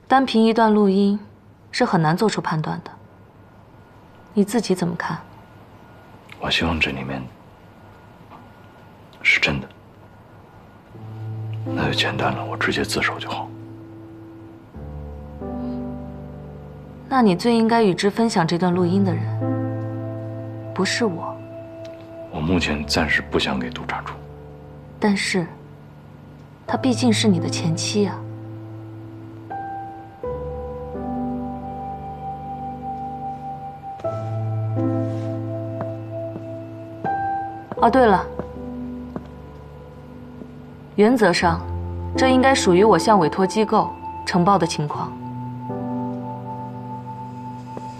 单凭一段录音，是很难做出判断的。你自己怎么看？我希望这里面是真的，那就简单了，我直接自首就好。那你最应该与之分享这段录音的人，不是我。我目前暂时不想给督察处，但是，她毕竟是你的前妻啊。 哦，对了，原则上，这应该属于我向委托机构呈报的情况。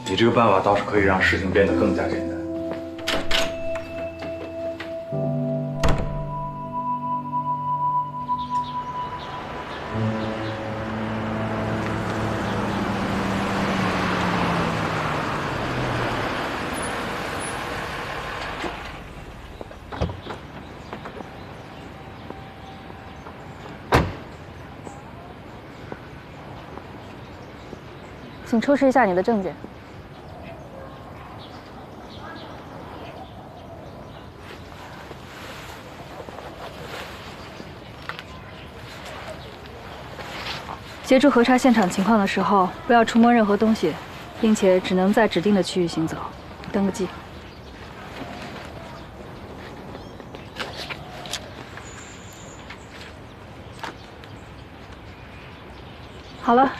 你这个办法倒是可以让事情变得更加简单。请出示一下你的证件。协助核查现场情况的时候，不要触摸任何东西，并且只能在指定的区域行走。登个记。好了。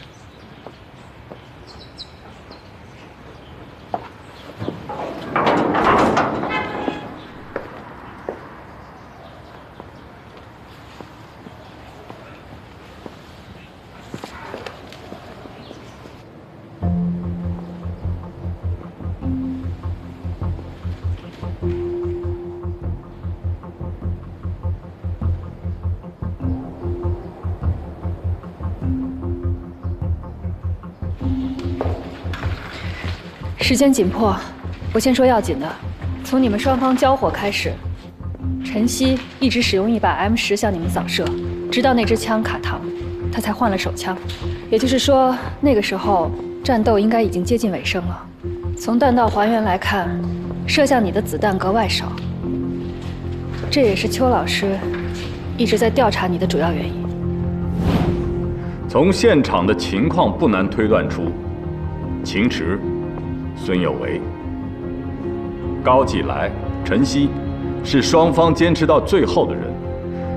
时间紧迫，我先说要紧的。从你们双方交火开始，陈曦一直使用一把 M10向你们扫射，直到那支枪卡膛，他才换了手枪。也就是说，那个时候战斗应该已经接近尾声了。从弹道还原来看，射向你的子弹格外少，这也是邱老师一直在调查你的主要原因。从现场的情况不难推断出，秦池、孙有为、高继来、陈曦是双方坚持到最后的人，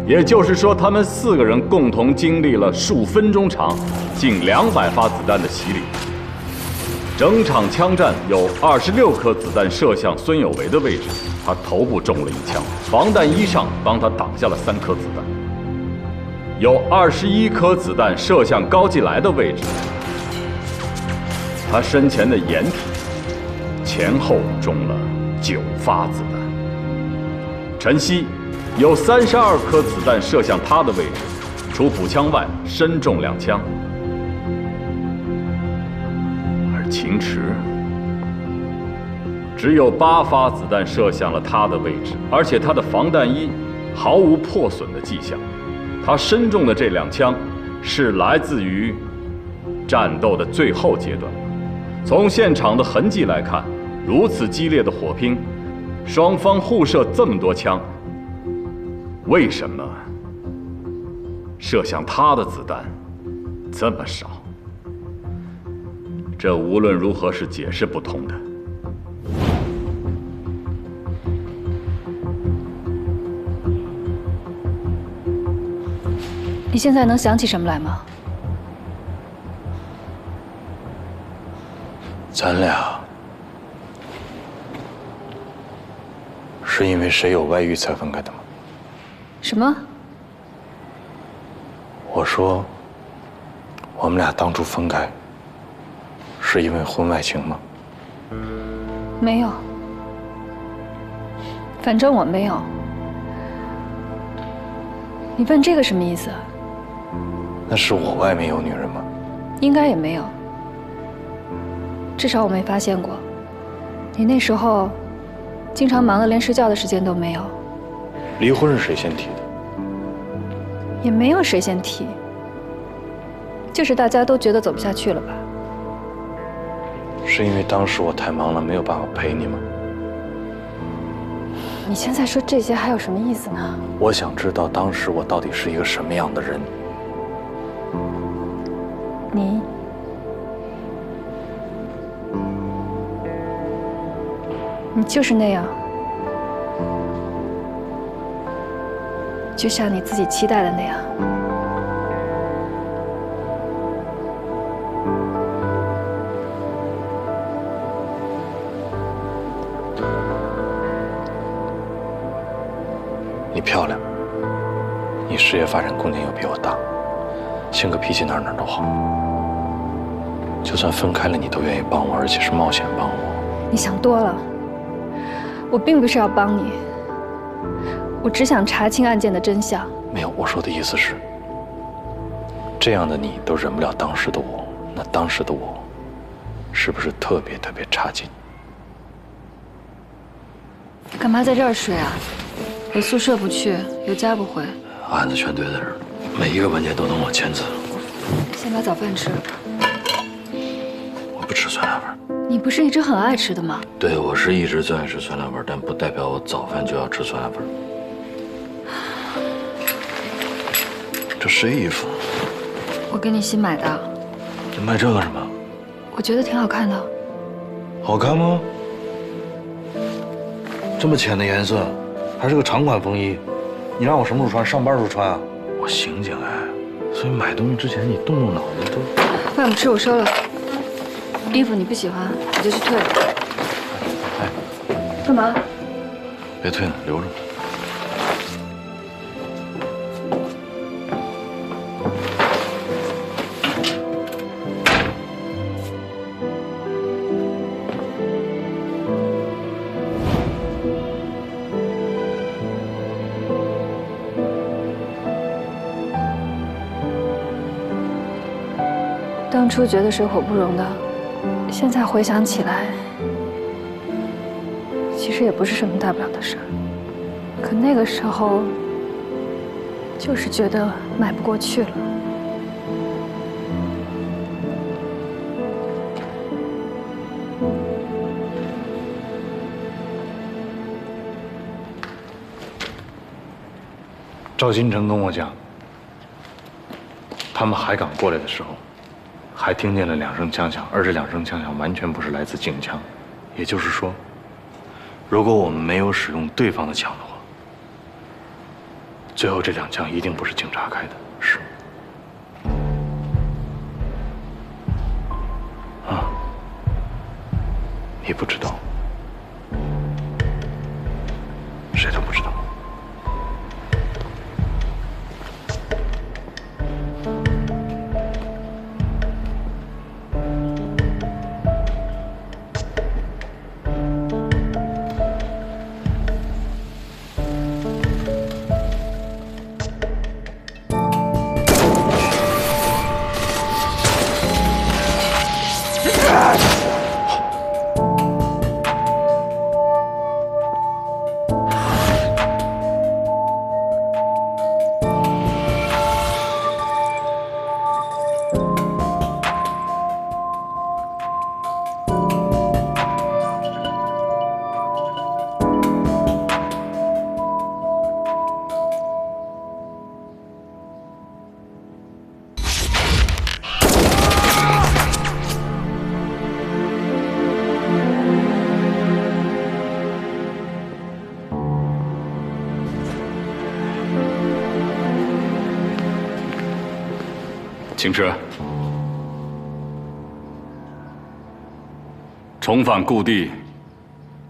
也就是说，他们4个人共同经历了数分钟长、近200发子弹的洗礼。整场枪战有26颗子弹射向孙有为的位置，他头部中了1枪，防弹衣上帮他挡下了3颗子弹。有21颗子弹射向高继来的位置，他身前的掩体前后中了9发子弹。陈曦有32颗子弹射向他的位置，除腹腔外身中2枪。而秦池只有8发子弹射向了他的位置，而且他的防弹衣毫无破损的迹象。他身中的这2枪是来自于战斗的最后阶段。从现场的痕迹来看，如此激烈的火拼，双方互射这么多枪，为什么射向他的子弹这么少？这无论如何是解释不通的。你现在能想起什么来吗？咱俩是因为谁有外遇才分开的吗？什么？我说，我们俩当初分开，是因为婚外情吗？没有，反正我没有。你问这个什么意思？那是我外面有女人吗？应该也没有，至少我没发现过。你那时候经常忙得连睡觉的时间都没有。离婚是谁先提的？也没有谁先提，就是大家都觉得走不下去了吧？是因为当时我太忙了，没有办法陪你吗？你现在说这些还有什么意思呢？我想知道当时我到底是一个什么样的人。你就是那样，就像你自己期待的那样。你漂亮，你事业发展空间又比我大，性格脾气哪儿都好。就算分开了，你都愿意帮我，而且是冒险帮我。你想多了，我并不是要帮你，我只想查清案件的真相。没有，我说的意思是，这样的你都忍不了当时的我，那当时的我，是不是特别特别差劲？干嘛在这儿睡啊？有宿舍不去，有家不回。案子全堆在这儿，每一个文件都等我签字。先把早饭吃了。我不吃酸辣粉。你不是一直很爱吃的吗？对，我是一直最爱吃酸辣粉，但不代表我早饭就要吃酸辣粉。这谁衣服？我给你新买的。你买这干什么？我觉得挺好看的。好看吗？这么浅的颜色，还是个长款风衣，你让我什么时候穿？上班时候穿啊？我刑警哎，所以买东西之前你动动脑子都。饭不吃，我收了。衣服你不喜欢，我就去退了。哎，干嘛？别退了，留着吧。当初觉得水火不容的，现在回想起来，其实也不是什么大不了的事儿。可那个时候，就是觉得迈不过去了。赵新成跟我讲，他们海港过来的时候，还听见了2声枪响，而这2声枪响完全不是来自警枪，也就是说，如果我们没有使用对方的枪的话，最后这2枪一定不是警察开的，是吗？啊，你不知道，谁都不知道。请吃。重返故地，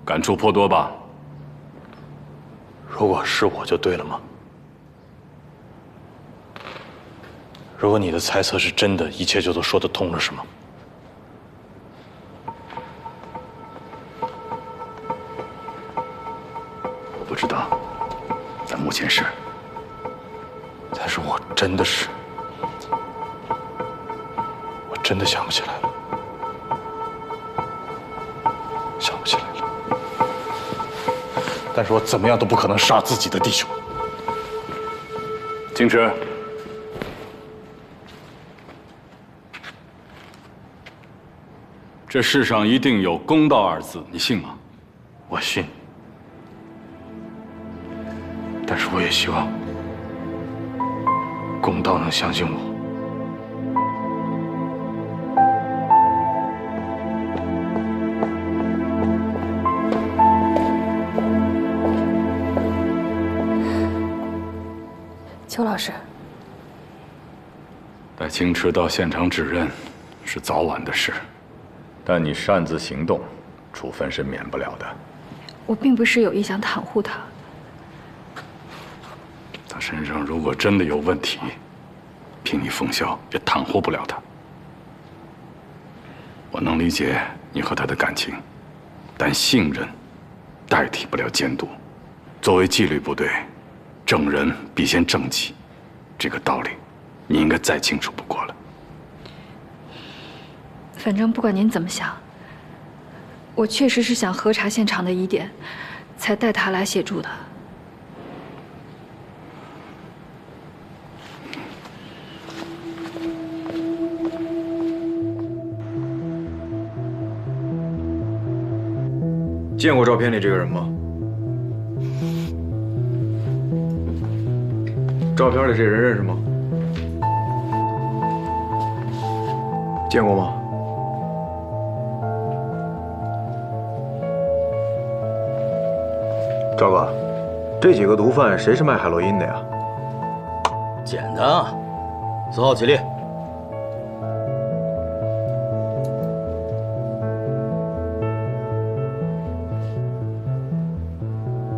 感触颇多吧？如果是我就对了吗？如果你的猜测是真的，一切就都说得通了，是吗？我不知道，但目前是。但是我真的想不起来了，想不起来了。但是我怎么样都不可能杀自己的弟兄。请吃。这世上一定有公道二字，你信吗？我信，但是我也希望公道能相信我。邱老师，带青池到现场指认，是早晚的事。但你擅自行动，处分是免不了的。我并不是有意想袒护他。他身上如果真的有问题，凭你冯潇也袒护不了他。我能理解你和他的感情，但信任代替不了监督。作为纪律部队，正人必先正己，这个道理你应该再清楚不过了。反正不管您怎么想，我确实是想核查现场的疑点，才带他来协助的。见过照片里这个人吗？照片里这人认识吗？见过吗？赵哥，这几个毒贩谁是卖海洛因的呀？简单啊，4号起立。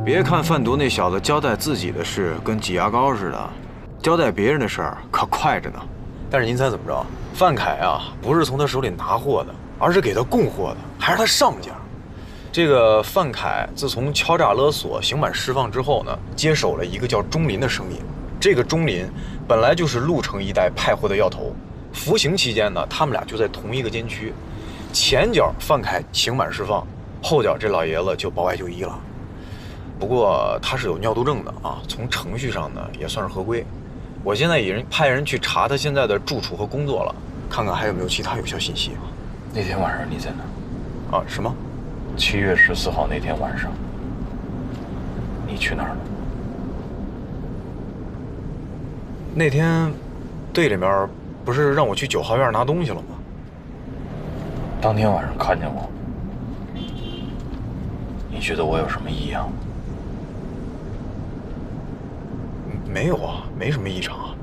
别看贩毒那小子交代自己的事跟挤牙膏似的，交代别人的事儿可快着呢。但是您猜怎么着？范凯啊，不是从他手里拿货的，而是给他供货的，还是他上家。这个范凯自从敲诈勒索、刑满释放之后呢，接手了一个叫钟林的生意。这个钟林本来就是鹿城一带派货的要头，服刑期间呢，他们俩就在同一个监区。前脚范凯刑满释放，后脚这老爷子就保外就医了。不过他是有尿毒症的啊，从程序上呢也算是合规。我现在已经派人去查他现在的住处和工作了，看看还有没有其他有效信息。那天晚上你在哪？啊，什么7月14号那天晚上，你去哪儿了？那天队里面不是让我去9号院拿东西了吗？当天晚上看见我，你觉得我有什么异样？没有啊，没什么异常啊。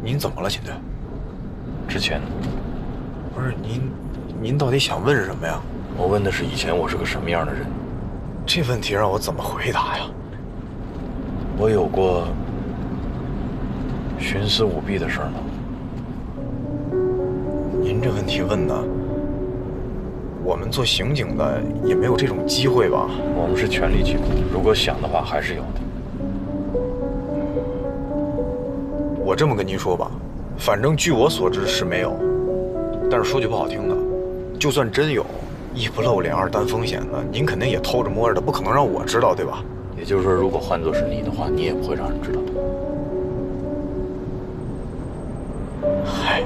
您怎么了，秦队？之前不是您到底想问什么呀？我问的是以前我是个什么样的人。这问题让我怎么回答呀？我有过徇私舞弊的事儿吗？您这问题问的，我们做刑警的也没有这种机会吧？我们是权力机构，如果想的话还是有的。我这么跟您说吧，反正据我所知是没有。但是说句不好听的，就算真有，一不露脸，二担风险的，您肯定也偷着摸着的，不可能让我知道，对吧？也就是说，如果换作是你的话，你也不会让人知道的。嗨，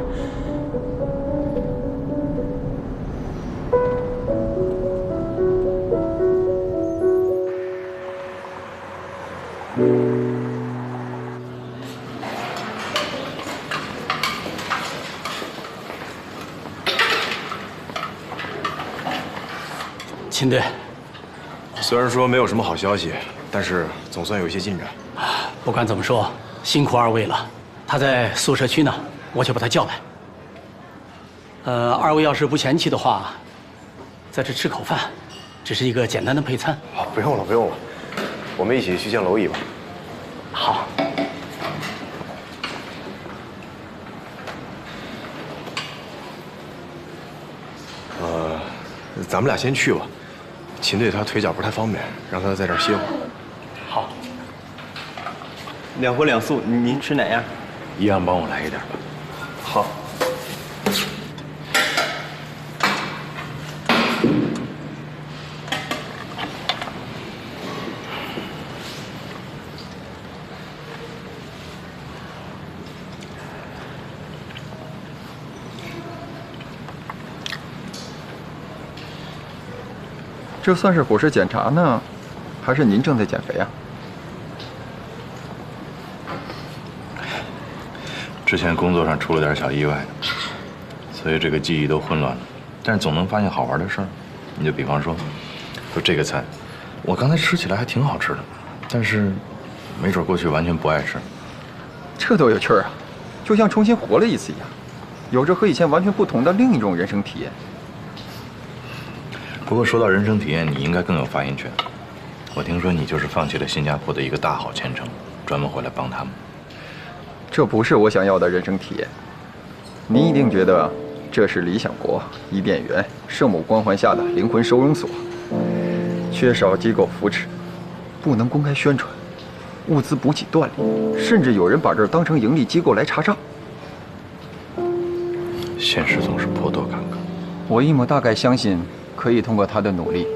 秦队，虽然说没有什么好消息，但是总算有一些进展。不管怎么说，辛苦二位了。他在宿舍区呢。我去把他叫来。二位要是不嫌弃的话，在这吃口饭，只是一个简单的配餐。好，不用了，不用了，我们一起去见娄毅吧。好。咱们俩先去吧。秦队他腿脚不太方便，让他在这儿歇会儿。好。2荤2素，您吃哪样？一样帮我来一点吧。好。这算是伙食检查呢，还是您正在减肥啊？之前工作上出了点小意外，所以这个记忆都混乱了。但是总能发现好玩的事儿。你就比方说，就这个菜，我刚才吃起来还挺好吃的，但是没准过去完全不爱吃。这都有趣儿啊，就像重新活了一次一样，有着和以前完全不同的另一种人生体验。不过说到人生体验，你应该更有发言权。我听说你就是放弃了新加坡的一个大好前程，专门回来帮他们。这不是我想要的人生体验。您一定觉得这是理想国、伊甸园、圣母光环下的灵魂收容所，缺少机构扶持，不能公开宣传，物资补给断裂，甚至有人把这儿当成盈利机构来查账。现实总是颇多坎坷。我一抹大概相信，可以通过他的努力，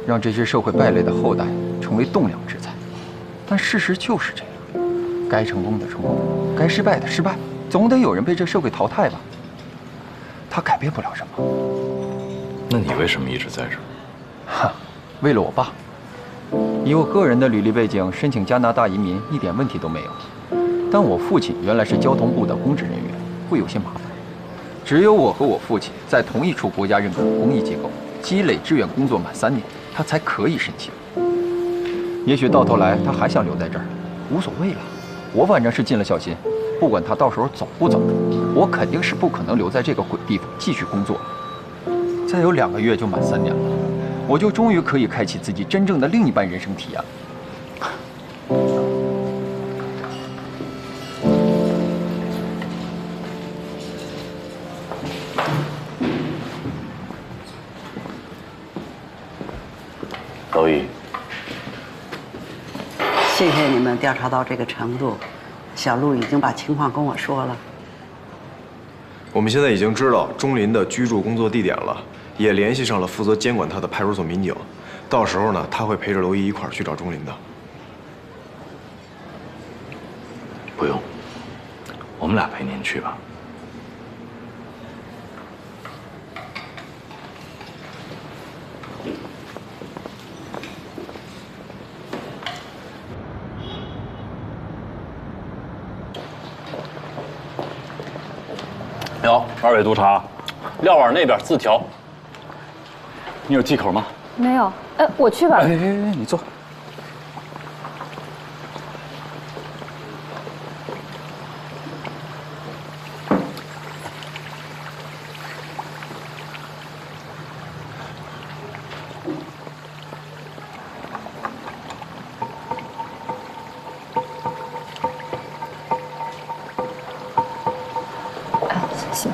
让这些社会败类的后代成为栋梁之才。但事实就是这样，该成功的成功，该失败的失败，总得有人被这社会淘汰吧。他改变不了什么。那你为什么一直在这儿？哈，为了我爸。以我个人的履历背景，申请加拿大移民一点问题都没有。但我父亲原来是交通部的公职人员，会有些麻烦。只有我和我父亲在同一处国家认可的公益机构积累志愿工作满3年，他才可以申请。也许到头来他还想留在这儿，无所谓了。我反正是尽了孝心，不管他到时候走不走，我肯定是不可能留在这个鬼地方继续工作了。再有2个月就满3年了，我就终于可以开启自己真正的另一半人生体验了。娄毅，谢谢你们调查到这个程度，小陆已经把情况跟我说了。我们现在已经知道钟林的居住工作地点了，也联系上了负责监管他的派出所民警。到时候呢，他会陪着娄毅一块儿去找钟林的。不用，我们俩陪您去吧。有，2位督察，料碗那边自调。你有忌口吗？没有。我去吧。哎，你坐。谢谢。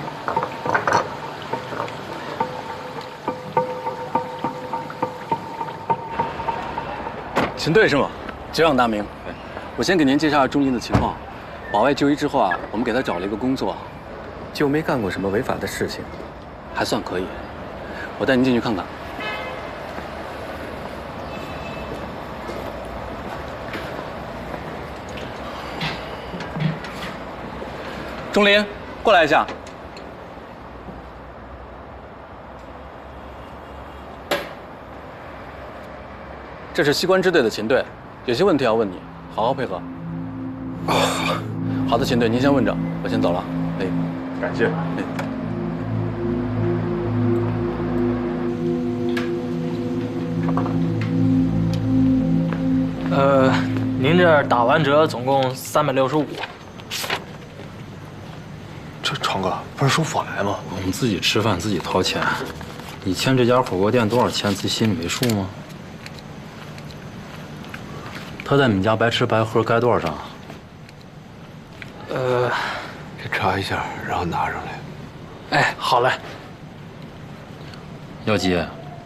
秦队是吗？久仰大名。我先给您介绍下钟林的情况。保外就医之后啊，我们给他找了一个工作，就没干过什么违法的事情，还算可以。我带您进去看看。钟林，过来一下。这是西关支队的秦队，有些问题要问你，好好配合。好的，秦队，您先问着，我先走了。哎，感谢。您这打完折总共365。这成哥不是说不来吗？我们自己吃饭自己掏钱，你欠这家火锅店多少钱，自己心里没数吗？他在你们家白吃白喝该多少张？这查一下，然后拿上来。哎，好嘞。耀基，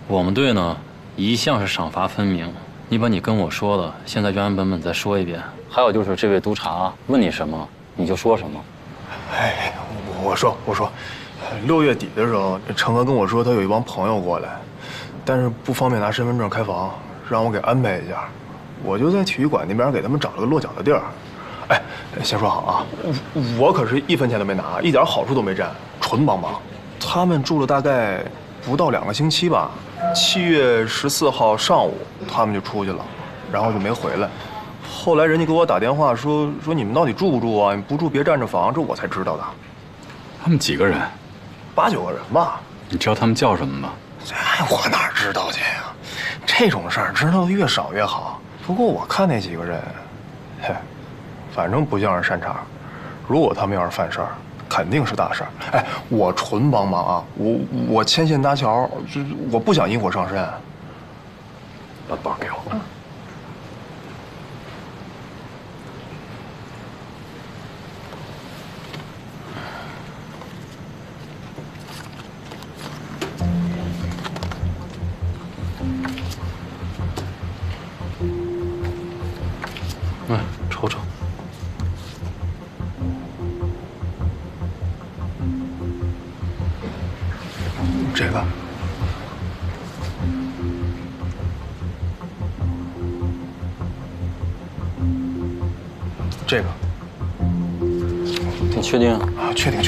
我们队呢一向是赏罚分明，你把你跟我说的现在原原本本再说一遍。还有就是这位督察问你什么你就说什么。哎，我说，6月底的时候，成哥跟我说他有一帮朋友过来，但是不方便拿身份证开房，让我给安排一下。我就在体育馆那边给他们找了个落脚的地儿。哎，先说好啊，我可是1分钱都没拿，一点好处都没占，纯帮忙。他们住了大概不到2个星期吧，7月14号上午他们就出去了，然后就没回来。后来人家给我打电话说你们到底住不住啊？你不住别占着房，这我才知道的。他们几个人？8、9个人吧。你知道他们叫什么吗？我哪知道去呀？这种事儿知道的越少越好。不过我看那几个人，嘿，反正不像是善茬。如果他们要是犯事儿，肯定是大事儿。哎，我纯帮忙啊，我牵线搭桥，我不想引火上身。把包给我。瞅瞅，这个，这个，你确定？啊，确定。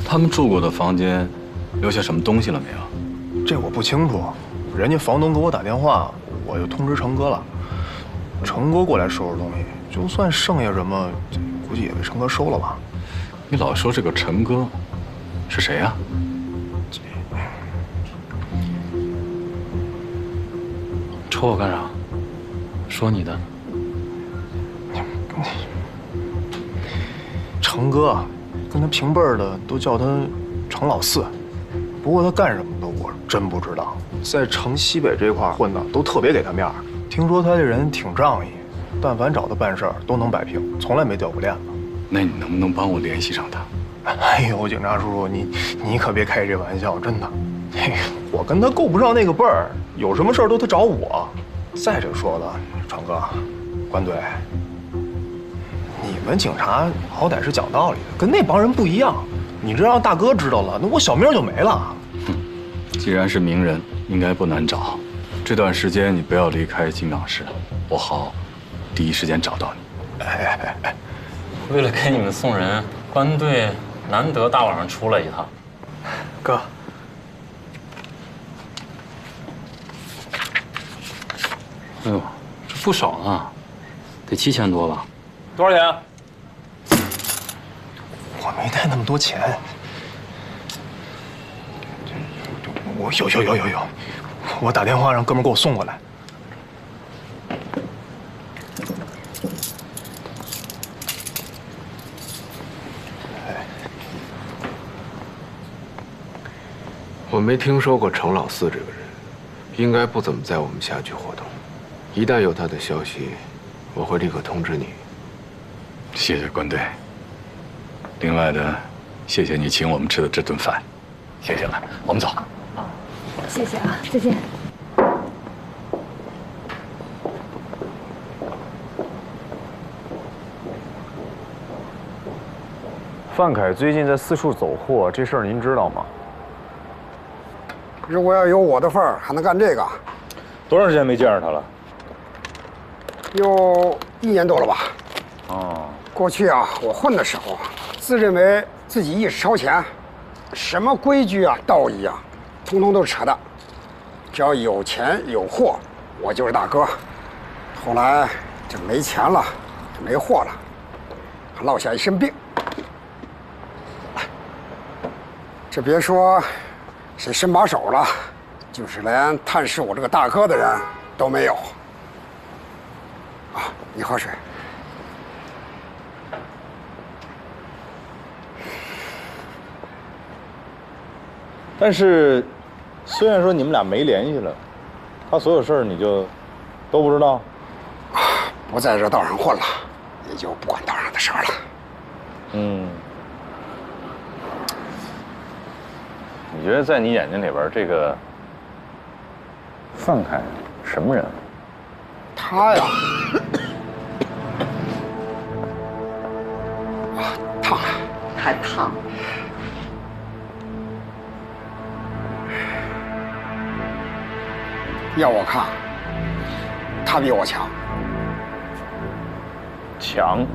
他们住过的房间留下什么东西了没有？这我不清楚，人家房东给我打电话，我就通知成哥了。成哥过来收拾东西，就算剩下什么，估计也被成哥收了吧。你老说这个陈哥是谁呀？瞅我干啥？说你的。成哥跟他平辈儿的都叫他程老四，不过他干什么的我真不知道。在城西北这块混的都特别给他面儿，听说他这人挺仗义，但凡找他办事儿都能摆平，从来没掉过链子。那你能不能帮我联系上他？哎呦，警察叔叔，你可别开这玩笑，真的。嘿，我跟他够不上那个辈儿，有什么事儿都他找我。再者说了，成哥，关队，你们警察好歹是讲道理的，跟那帮人不一样。你这让大哥知道了，那我小命就没了。既然是名人，应该不难找。这段时间你不要离开金港市，我好第一时间找到你。哎，为了给你们送人，关队难得大晚上出来一趟。哥，哎呦，这不少呢，得7000多吧？多少钱啊？我没带那么多钱。我有，我打电话让哥们给我送过来。我没听说过程老四这个人，应该不怎么在我们辖区活动。一旦有他的消息，我会立刻通知你。谢谢关队。另外的，谢谢你请我们吃的这顿饭，谢谢了。我们走。谢谢啊，再见。范凯最近在四处走货，这事儿您知道吗？如果要有我的份儿，还能干这个？多长时间没见着他了？有1年多了吧。哦。过去啊，我混的时候，自认为自己意识超前，什么规矩啊、道义啊，通通都是扯的。只要有钱有货，我就是大哥。后来这没钱了，没货了，还落下一身病。这别说谁伸把手了，就是连探视我这个大哥的人都没有。啊，你喝水。但是，虽然说你们俩没联系了，他所有事儿你就都不知道。不在这道上混了，也就不管道上的事儿了。嗯。你觉得在你眼睛里边，这个范凯什么人？他呀，啊，烫了，太烫了。要我看，他比我强。强？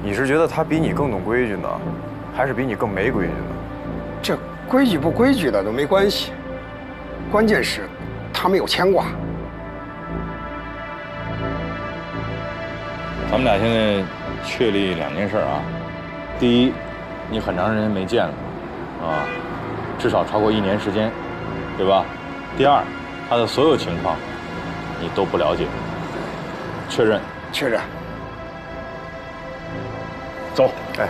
你是觉得他比你更懂规矩呢，还是比你更没规矩呢？这规矩不规矩的都没关系，关键是他没有牵挂。咱们俩现在确立2件事啊，第一，你很长时间没见了，啊，至少超过1年时间，对吧？第二，他的所有情况你都不了解，确认？确认。走。哎，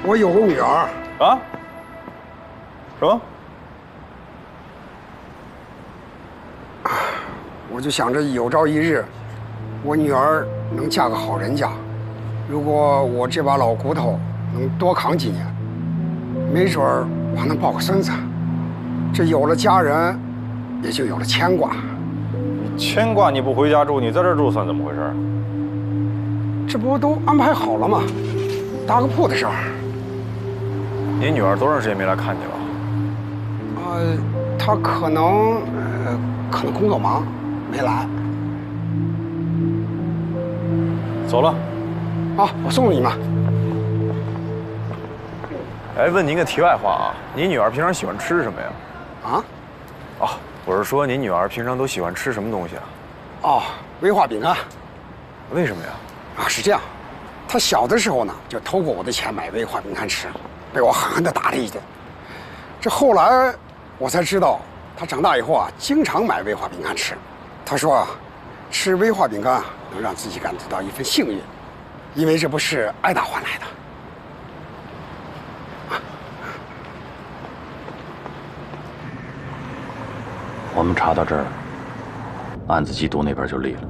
我有个女儿啊？什么？我就想着有朝一日，我女儿能嫁个好人家。如果我这把老骨头能多扛几年，没准儿我还能抱个孙子。这有了家人，也就有了牵挂。牵挂你不回家住，你在这儿住算怎么回事？这不都安排好了吗？搭个铺的事儿。你女儿多长时间没来看你了？她可能工作忙，没来。走了。啊，我送你们。哎，问您个题外话啊，你女儿平常喜欢吃什么呀？啊？哦，我是说你女儿平常都喜欢吃什么东西啊？哦，威化饼干。为什么呀？啊，是这样，她小的时候呢，就偷过我的钱买威化饼干吃，被我狠狠地打了一顿。这后来我才知道，她长大以后啊，经常买威化饼干吃。她说啊，吃威化饼干能让自己感觉到一份幸运，因为这不是挨打换来的。我们查到这儿，案子缉毒那边就立了。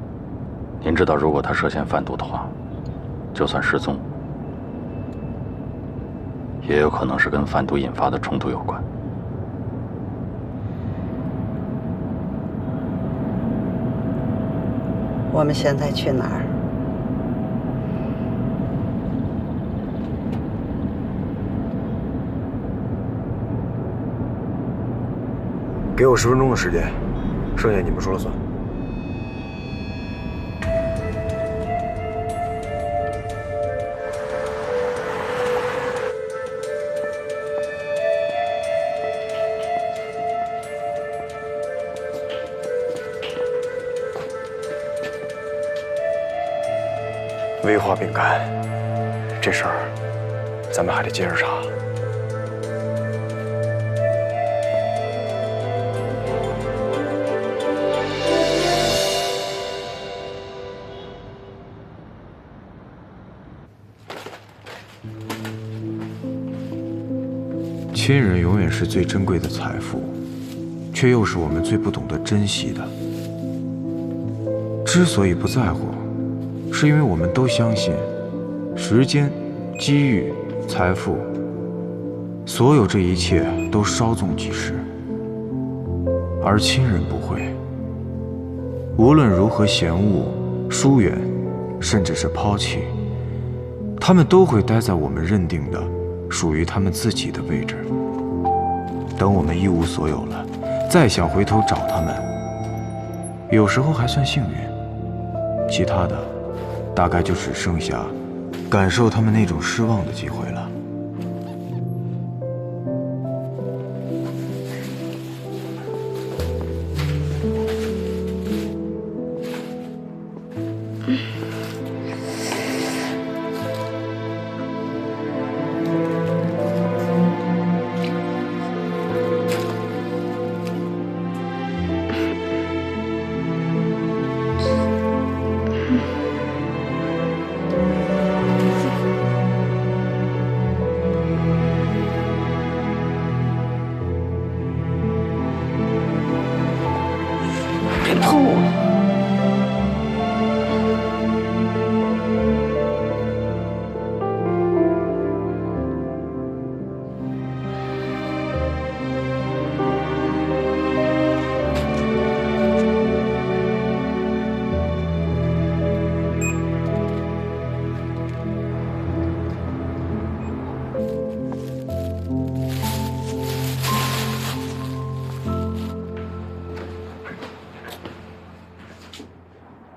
您知道，如果他涉嫌贩毒的话，就算失踪，也有可能是跟贩毒引发的冲突有关。我们现在去哪儿？给我10分钟的时间，剩下你们说了算。威化饼干，这事儿咱们还得接着查。亲人永远是最珍贵的财富，却又是我们最不懂得珍惜的。之所以不在乎，是因为我们都相信，时间、机遇、财富，所有这一切都稍纵即逝，而亲人不会。无论如何嫌恶、疏远，甚至是抛弃，他们都会待在我们认定的属于他们自己的位置。等我们一无所有了，再想回头找他们，有时候还算幸运，其他的大概就只剩下感受他们那种失望的机会了。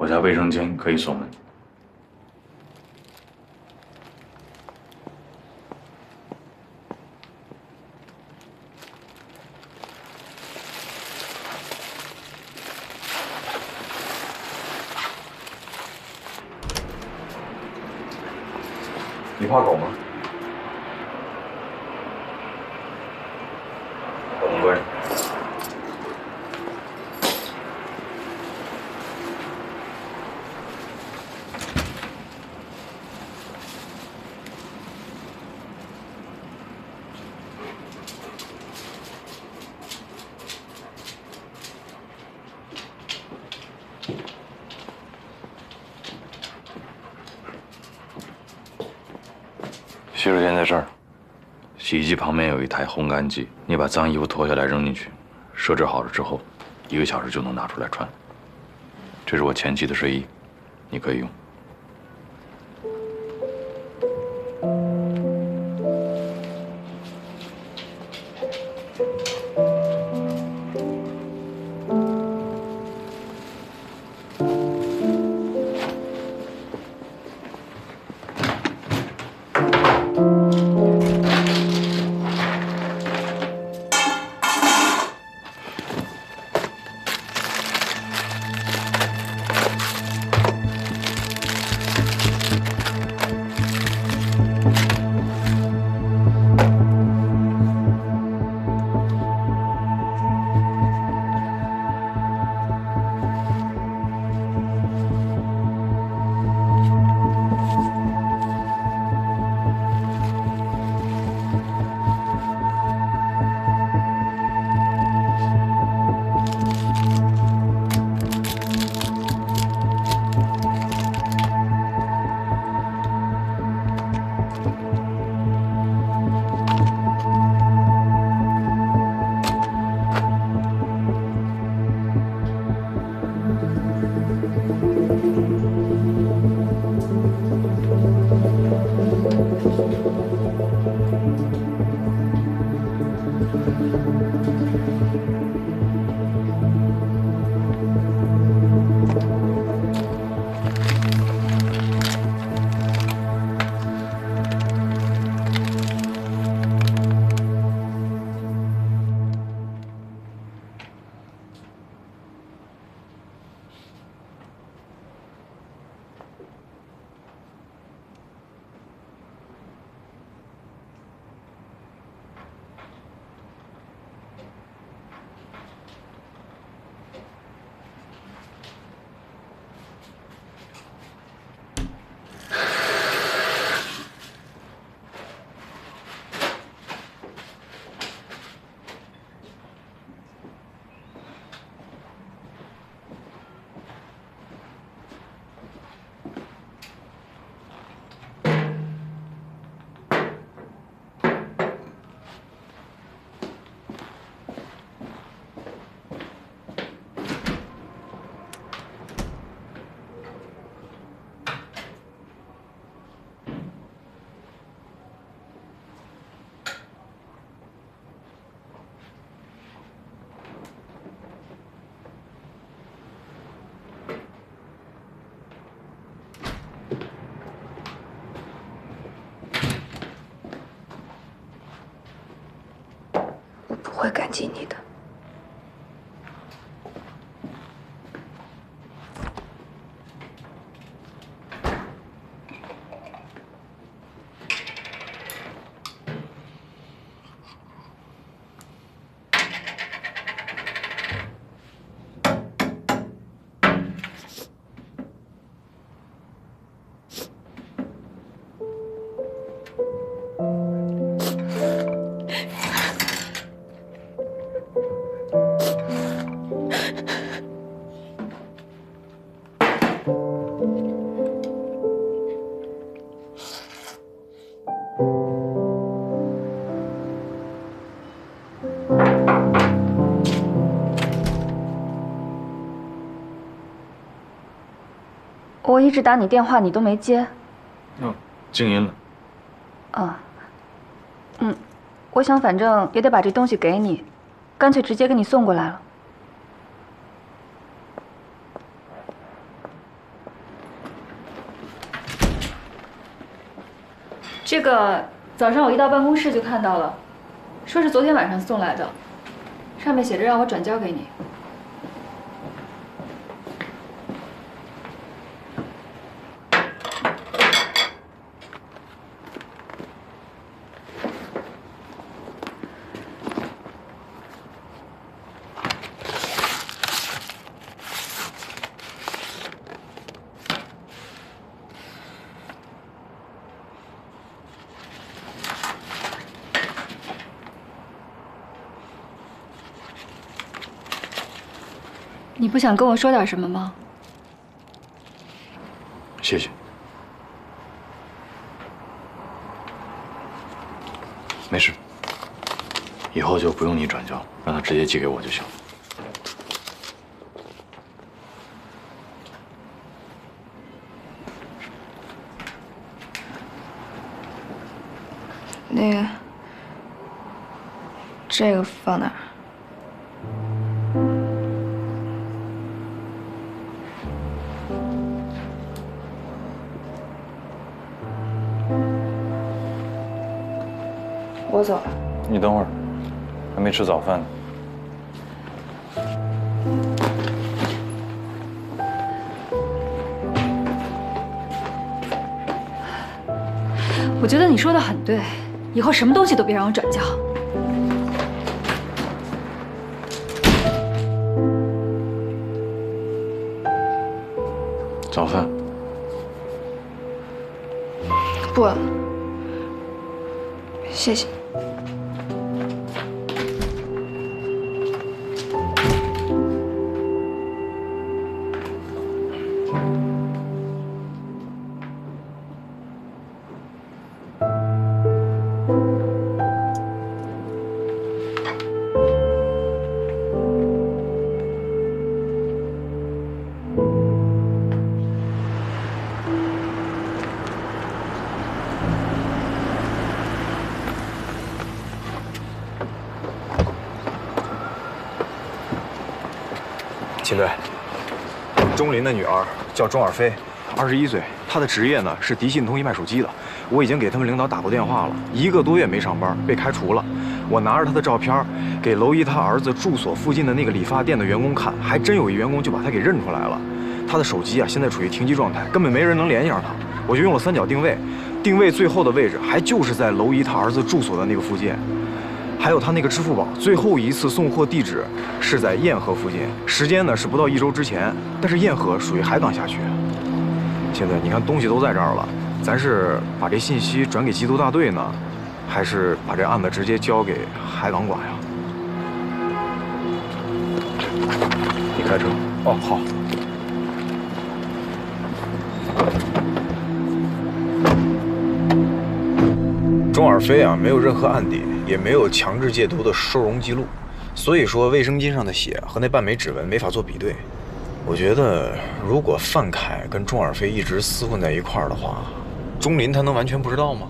我家卫生间可以锁门。你怕狗吗？把门关上。洗手间在这儿，洗衣机旁边有一台烘干机，你把脏衣服脱下来扔进去，设置好了之后，1个小时就能拿出来穿。这是我前妻的睡衣，你可以用。不会感激你的。我一直打你电话，你都没接。静音了。啊，我想反正也得把这东西给你，干脆直接给你送过来了。这个早上我一到办公室就看到了，说是昨天晚上送来的，上面写着让我转交给你。你不想跟我说点什么吗？谢谢。没事，以后就不用你转交，让他直接寄给我就行。那个，这个放哪儿？我走了。你等会儿，还没吃早饭呢。我觉得你说的很对，以后什么东西都别让我转交。早饭。不了，谢谢。秦队，钟林的女儿叫钟尔飞，21岁，她的职业呢是迪信通信卖手机的。我已经给他们领导打过电话了，1个多月没上班，被开除了。我拿着她的照片给娄一他儿子住所附近的那个理发店的员工看，还真有一员工就把他给认出来了。他的手机啊现在处于停机状态，根本没人能联系上他。我就用了3角定位，定位最后的位置还就是在娄一他儿子住所的那个附近。还有他那个支付宝最后一次送货地址是在堰河附近，时间呢是不到1周之前，但是堰河属于海港辖区。现在你看东西都在这儿了，咱是把这信息转给缉毒大队呢，还是把这案子直接交给海港管呀？你开车。哦，好。钟尔飞啊，没有任何案底，也没有强制戒毒的收容记录，所以说卫生巾上的血和那半枚指纹没法做比对。我觉得，如果范凯跟钟尔飞一直厮混在一块儿的话，钟林他能完全不知道吗？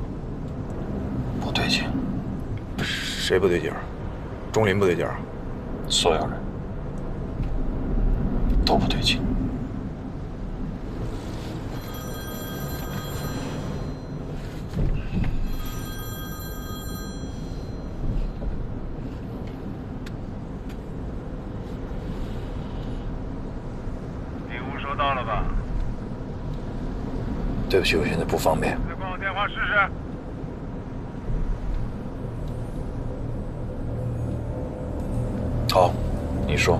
不对劲。谁不对劲儿？钟林不对劲儿？所有人都不对劲。到了吧？对不起，我现在不方便。再挂我电话试试。好，你说。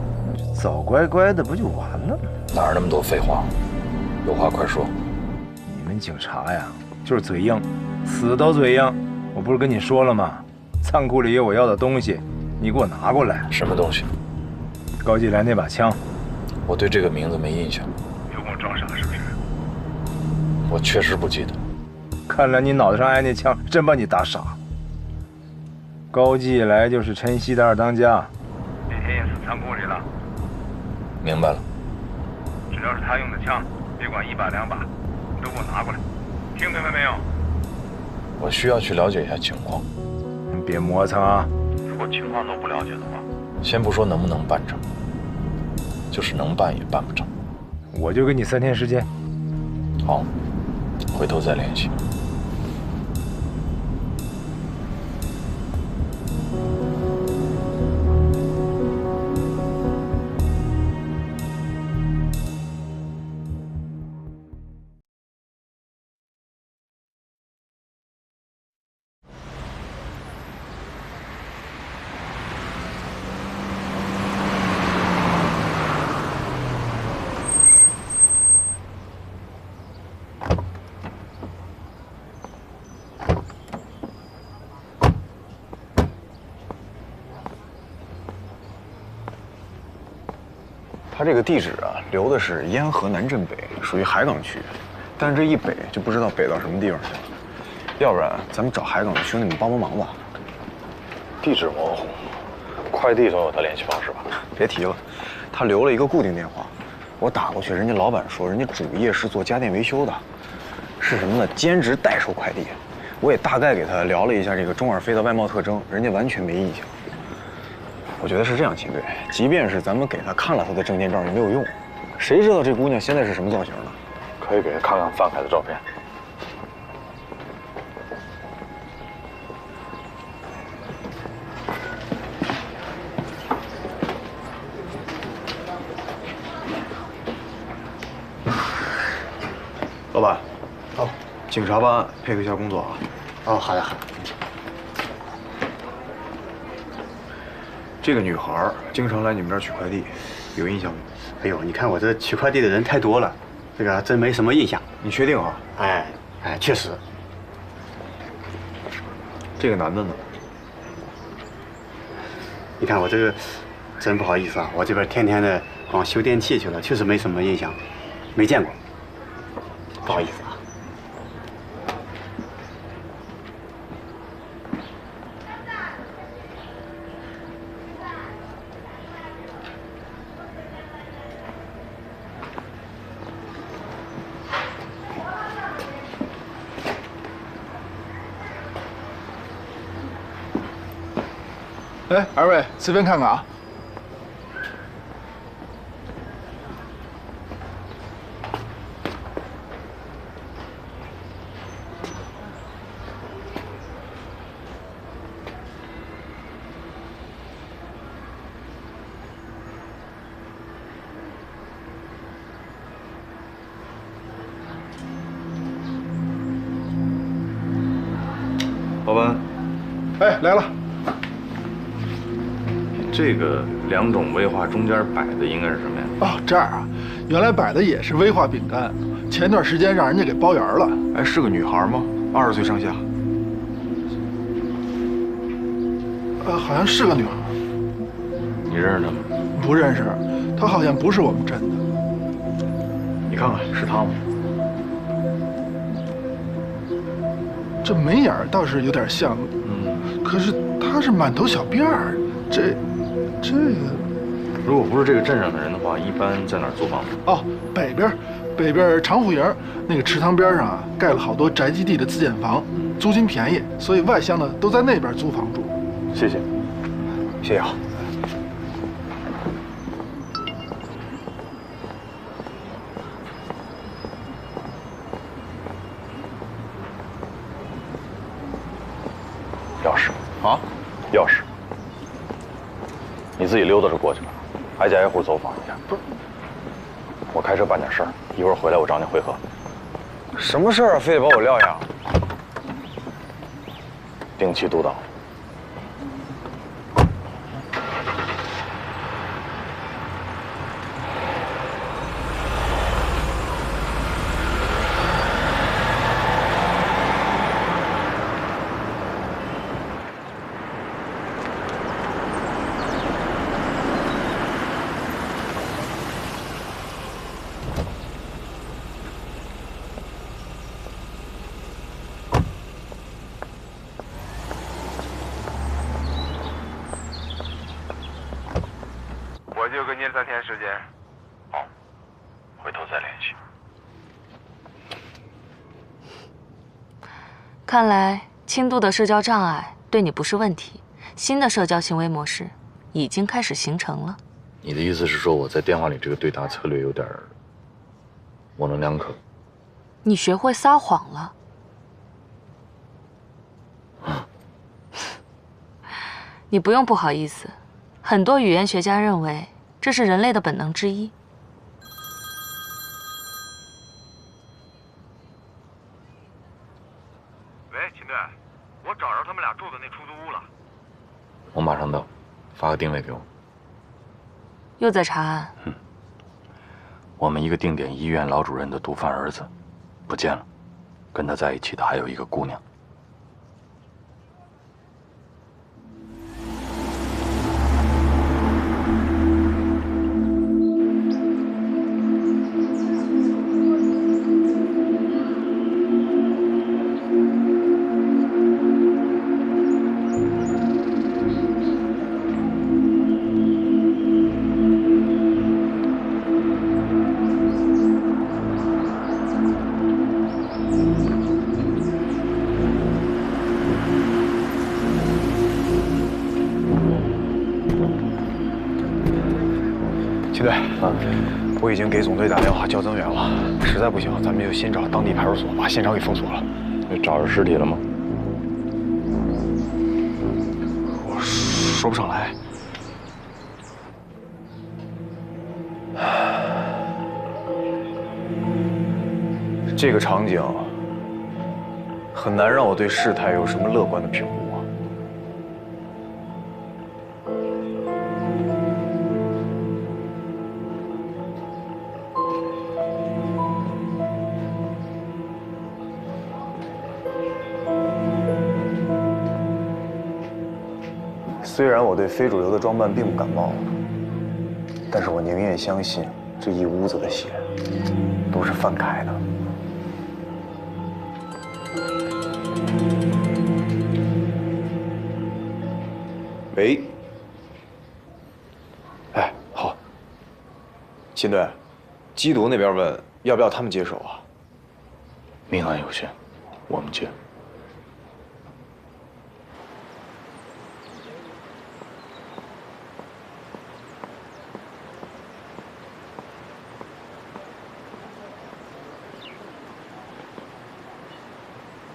走乖乖的不就完了吗？哪儿那么多废话？有话快说。你们警察呀，就是嘴硬，死都嘴硬。我不是跟你说了吗？仓库里有我要的东西，你给我拿过来。什么东西？高继来那把枪。我对这个名字没印象。又跟我装傻是不是？我确实不记得。看来你脑袋上挨那枪真把你打傻。高继来就是陈曦的2当家。那天也死仓库里了。明白了。只要是他用的枪，别管1把2把，都给我拿过来。听明白没有？我需要去了解一下情况。别磨蹭啊！如果情况都不了解的话，先不说能不能办成，就是能办也办不成。我就给你3天时间。好，回头再联系。他这个地址啊，留的是烟河南镇北，属于海港区，但是这一北就不知道北到什么地方去了。要不然咱们找海港的兄弟们帮帮忙吧。地址模糊，快递总有他联系方式吧？别提了，他留了一个固定电话，我打过去，人家老板说人家主业是做家电维修的，是什么呢？兼职代收快递。我也大概给他聊了一下这个中耳飞的外貌特征，人家完全没印象。我觉得是这样，秦队，即便是咱们给他看了他的证件照也没有用，谁知道这姑娘现在是什么造型呢？可以给他看看范凯的照片。老板，好，警察办案，配合一下工作啊。哦，好的好的。这个女孩经常来你们这儿取快递，有印象吗？哎呦，你看我这取快递的人太多了，这个还真没什么印象。你确定啊？哎，确实。这个男的呢？你看我这个，真不好意思啊，我这边天天的光修电器去了，确实没什么印象，没见过。不好意思啊。哎，二位随便看看啊。老板，哎，来了。这个两种威化中间摆的应该是什么呀？哦，这儿啊，原来摆的也是威化饼干，前段时间让人家给包圆了。哎，是个女孩吗？20岁上下。好像是个女孩。你认识她吗？不认识，她好像不是我们镇的。你看看是她吗？这眉眼倒是有点像，可是她是满头小辫儿，这个，如果不是这个镇上的人的话，一般在哪儿租房子？哦，北边长府营那个池塘边上啊，盖了好多宅基地的自建房，租金便宜，所以外乡的都在那边租房住。谢谢，谢谢啊。钥匙啊，钥匙。你自己溜达着过去吧，挨家挨户走访一下。不是，我开车办点事儿，一会儿回来我找你会合。什么事儿啊？非得把我撂下？定期督导。我就给你2-3天时间。好，回头再联系。看来轻度的社交障碍对你不是问题，新的社交行为模式已经开始形成了。你的意思是说我在电话里这个对答策略有点模棱两可？你学会撒谎了。你不用不好意思，很多语言学家认为这是人类的本能之一。喂，秦队，我找着他们俩住的那出租屋了。我马上到，发个定位给我。又在查案？我们一个定点医院老主任的毒贩儿子不见了，跟他在一起的还有一个姑娘。我已经给总队打电话叫增援了，实在不行，咱们就先找当地派出所把现场给封锁了。你找着尸体了吗？我说不上来。这个场景很难让我对事态有什么乐观的评估。虽然我对非主流的装扮并不感冒，但是我宁愿相信这一屋子的血都是范凯的。喂，哎，好，秦队，缉毒那边问要不要他们接手啊？命案有限，我们接。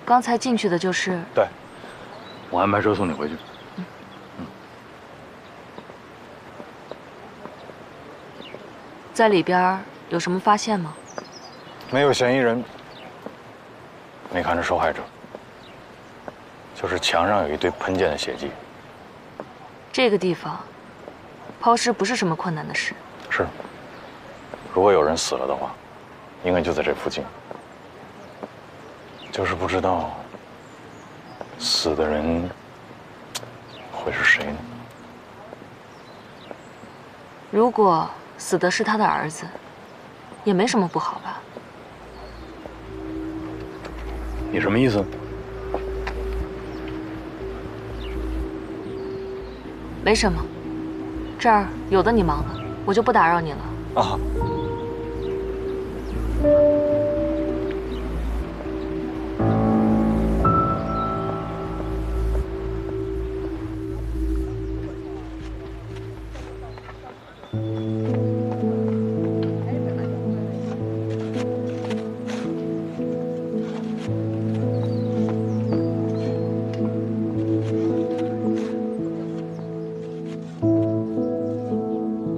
刚才进去的就是。对，我安排车送你回去。在里边有什么发现吗？没有嫌疑人，没看着受害者，就是墙上有一堆喷溅的血迹。这个地方，抛尸不是什么困难的事。是，如果有人死了的话，应该就在这附近。就是不知道死的人会是谁呢？如果死的是他的儿子，也没什么不好吧？你什么意思？没什么，这儿有的你忙了，我就不打扰你了。啊。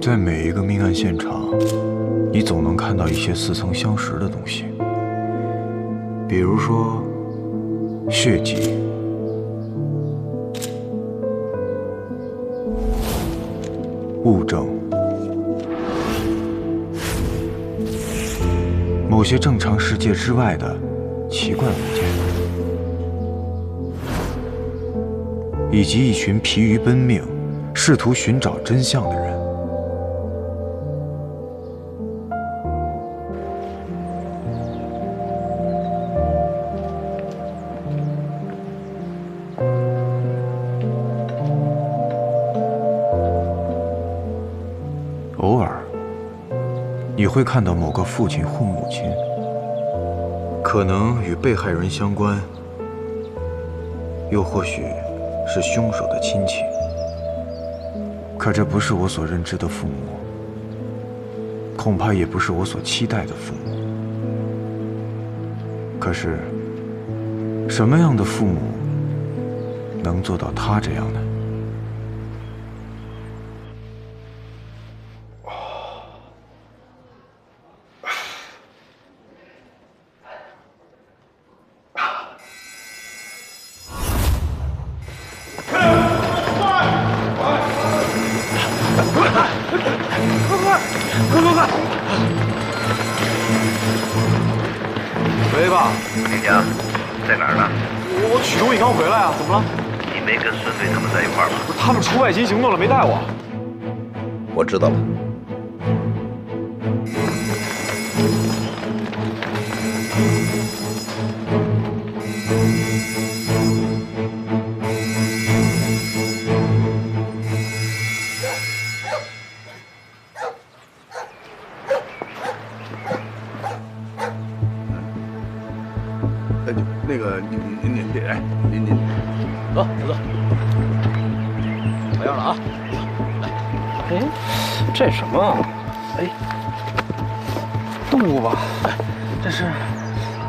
在每一个命案现场，你总能看到一些似曾相识的东西，比如说血迹、物证、某些正常世界之外的奇怪物件，以及一群疲于奔命、试图寻找真相的人。偶尔，你会看到某个父亲或母亲，可能与被害人相关，又或许是凶手的亲戚。可这不是我所认知的父母，恐怕也不是我所期待的父母。可是，什么样的父母能做到他这样呢？喂，爸。林家，在哪儿呢？我取东西刚回来啊，怎么了？你没跟孙队他们在一块儿吗？不是，他们出外勤行动了，没带我。我知道了。那个您别，哎，您走走，好样了啊！哎，这什么？哎，动物吧？哎，这是，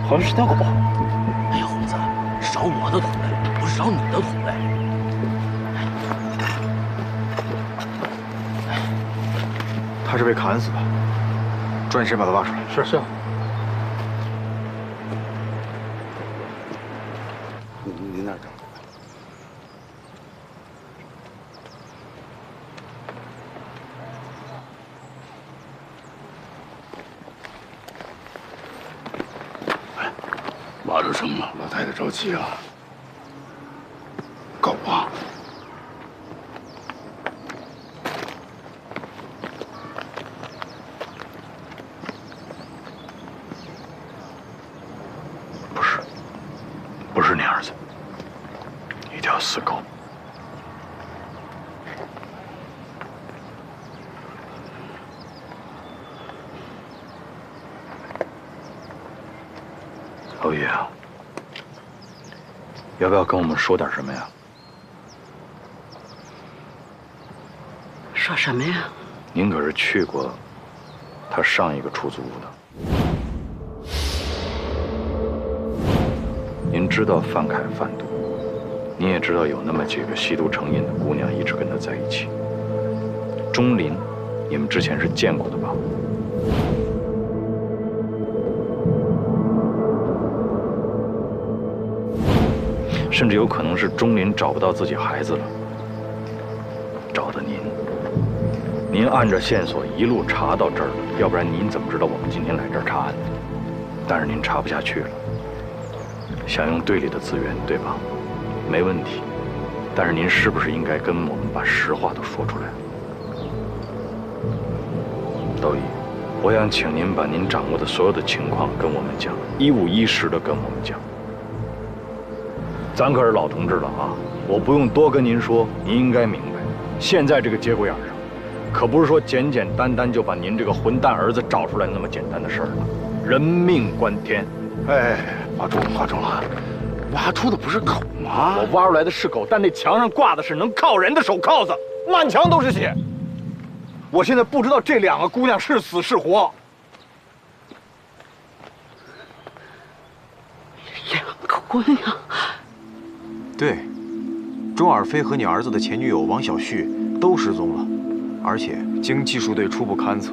好像是条狗。哎呀，虎子，少我的土嘞，不是少你的土嘞。他是被砍死的，抓紧时间把他挖出来。是。您那儿找。挖出什么了？老太太着急啊。狗啊！不是你儿子，一条死狗。老爷啊，要不要跟我们说点什么呀？说什么呀？您可是去过他上一个出租屋的，您知道范凯贩毒，您也知道有那么几个吸毒成瘾的姑娘一直跟他在一起。钟林，你们之前是见过的吧？甚至有可能是钟林找不到自己孩子了，找的您。您按着线索一路查到这儿了，要不然您怎么知道我们今天来这儿查案的？但是您查不下去了，想用队里的资源，对吧？没问题。但是您是不是应该跟我们把实话都说出来？道义，我想请您把您掌握的所有的情况跟我们讲，一五一十的跟我们讲。咱可是老同志了啊，我不用多跟您说，您应该明白。现在这个节骨眼上，可不是说简简单单就把您这个混蛋儿子找出来那么简单的事儿了，人命关天。哎，挖中了，挖出的不是狗吗？我挖出来的是狗，但那墙上挂的是能铐人的手铐子，满墙都是血。我现在不知道这两个姑娘是死是活。两个姑娘。对，钟尔飞和你儿子的前女友王小旭都失踪了，而且经技术队初步勘测，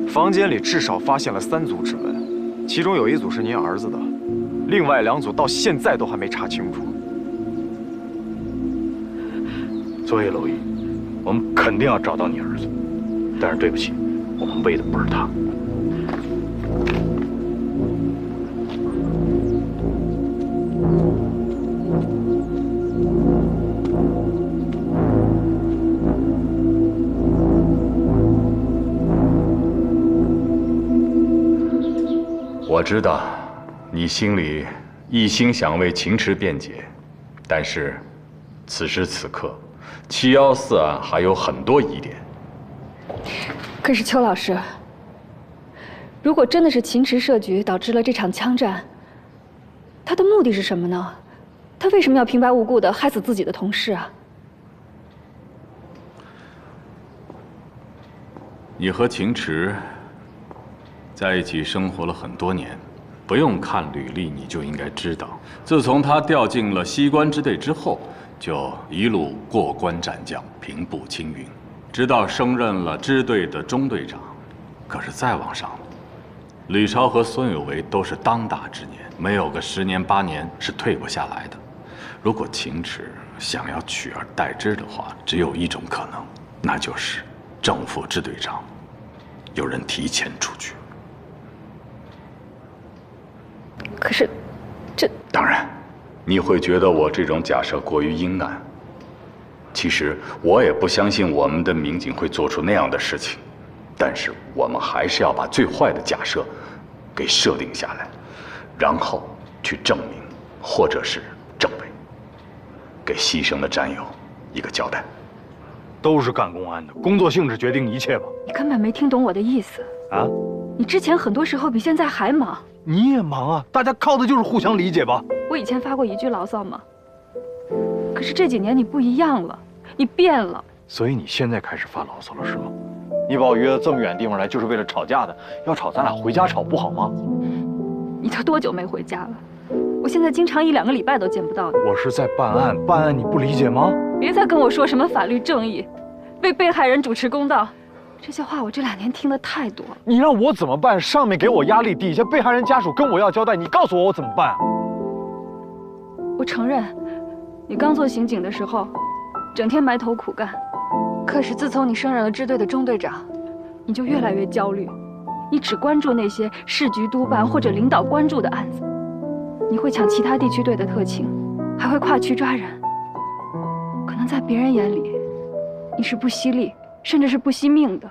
房间里至少发现了3组指纹，其中有1组是您儿子的，另外2组到现在都还没查清楚。所以，娄毅，我们肯定要找到你儿子，但是对不起，我们为的不是他。我知道，你心里一心想为秦池辩解，但是此时此刻，714案还有很多疑点。可是邱老师，如果真的是秦池设局导致了这场枪战，他的目的是什么呢？他为什么要平白无故的害死自己的同事啊？你和秦池在一起生活了很多年，不用看履历，你就应该知道，自从他调进了西关支队之后，就一路过关斩将，平步青云，直到升任了支队的中队长。可是再往上，吕超和孙有为都是当打之年，没有个10年8年是退不下来的。如果秦池想要取而代之的话，只有一种可能，那就是正副支队长有人提前出局。可是，这当然，你会觉得我这种假设过于阴暗。其实我也不相信我们的民警会做出那样的事情，但是我们还是要把最坏的假设给设定下来，然后去证明，或者是证伪，给牺牲的战友一个交代。都是干公安的，工作性质决定一切吧。你根本没听懂我的意思啊！你之前很多时候比现在还忙。你也忙啊，大家靠的就是互相理解吧。我以前发过一句牢骚吗？可是这几年你不一样了，你变了。所以你现在开始发牢骚了是吗？你把我约到这么远的地方来，就是为了吵架的。要吵，咱俩回家吵不好吗？你都多久没回家了？我现在经常1、2个礼拜都见不到你。我是在办案，办案你不理解吗？别再跟我说什么法律正义，为被害人主持公道，这些话我这2年听得太多了。你让我怎么办？上面给我压力，底下被害人家属跟我要交代，你告诉我怎么办？我承认，你刚做刑警的时候，整天埋头苦干。可是自从你升任了支队的中队长，你就越来越焦虑，你只关注那些市局督办或者领导关注的案子，你会抢其他地区队的特勤，还会跨区抓人。可能在别人眼里，你是不惜力，甚至是不惜命的，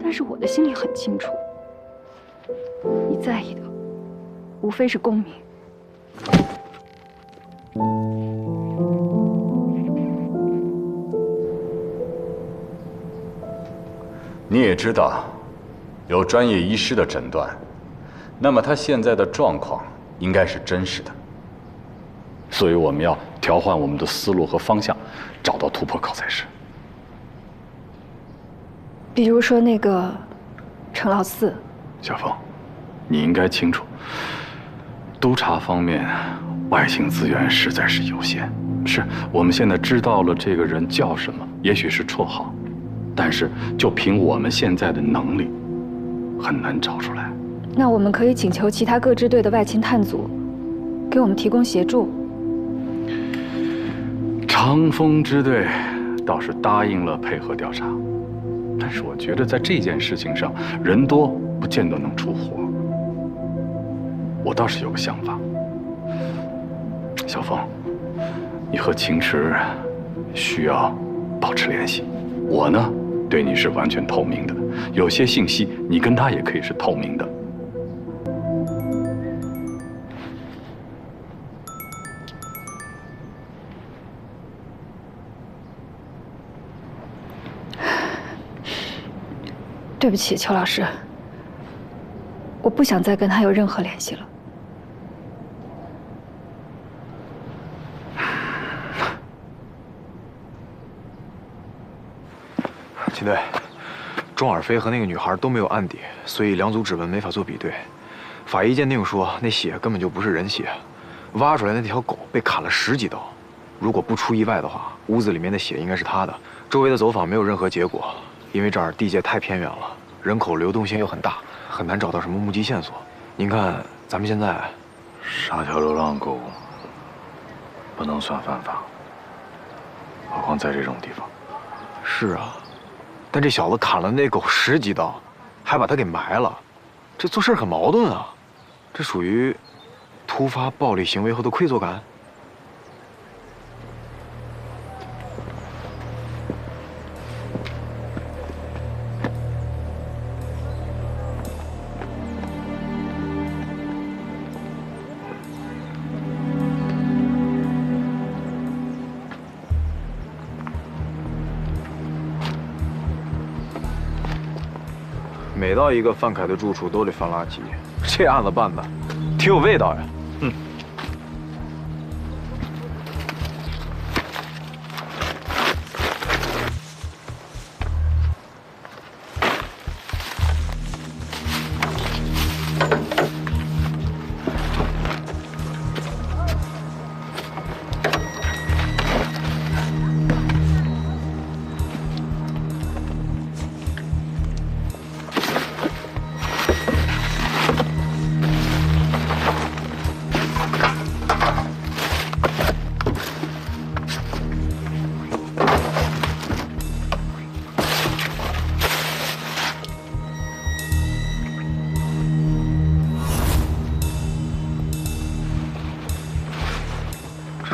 但是我的心里很清楚，你在意的无非是功名。你也知道，有专业医师的诊断，那么他现在的状况应该是真实的。所以我们要调换我们的思路和方向，找到突破口才是。比如说那个程老四，小凤，你应该清楚，督察方面外勤资源实在是有限。是我们现在知道了这个人叫什么，也许是绰号。但是，就凭我们现在的能力，很难找出来。那我们可以请求其他各支队的外勤探组，给我们提供协助。长风支队倒是答应了配合调查，但是我觉得在这件事情上，人多不见得能出活。我倒是有个想法，小凤，你和秦池需要保持联系。我呢？对你是完全透明的，有些信息你跟他也可以是透明的。对不起，邱老师，我不想再跟他有任何联系了。秦队，钟尔飞和那个女孩都没有案底，所以2组指纹没法做比对。法医鉴定说那血根本就不是人血，挖出来那条狗被砍了10几刀。如果不出意外的话，屋子里面的血应该是他的。周围的走访没有任何结果，因为这儿地界太偏远了，人口流动性又很大，很难找到什么目击线索。您看，咱们现在杀条流浪狗不能算犯法，何况在这种地方。是啊。但这小子砍了那狗10几刀，还把它给埋了，这做事很矛盾啊！这属于突发暴力行为后的愧疚感。每到一个范凯的住处都得翻垃圾，这案子办的挺有味道呀。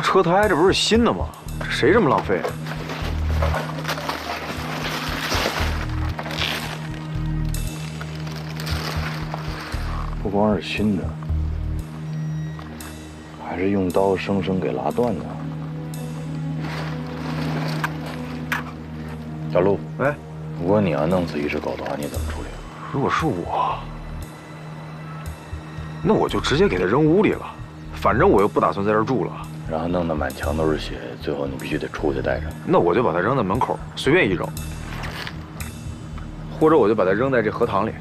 车胎这不是新的吗？谁这么浪费？不光是新的，还是用刀生生给拉断的。小陆，哎，如果你要弄死一只狗的话，你怎么处理？如果是我，那我就直接给它扔屋里了，反正我又不打算在这儿住了。然后弄得满墙都是血，最后你必须得出去带着。那我就把它扔在门口，随便一扔。或者我就把它扔在这荷塘里。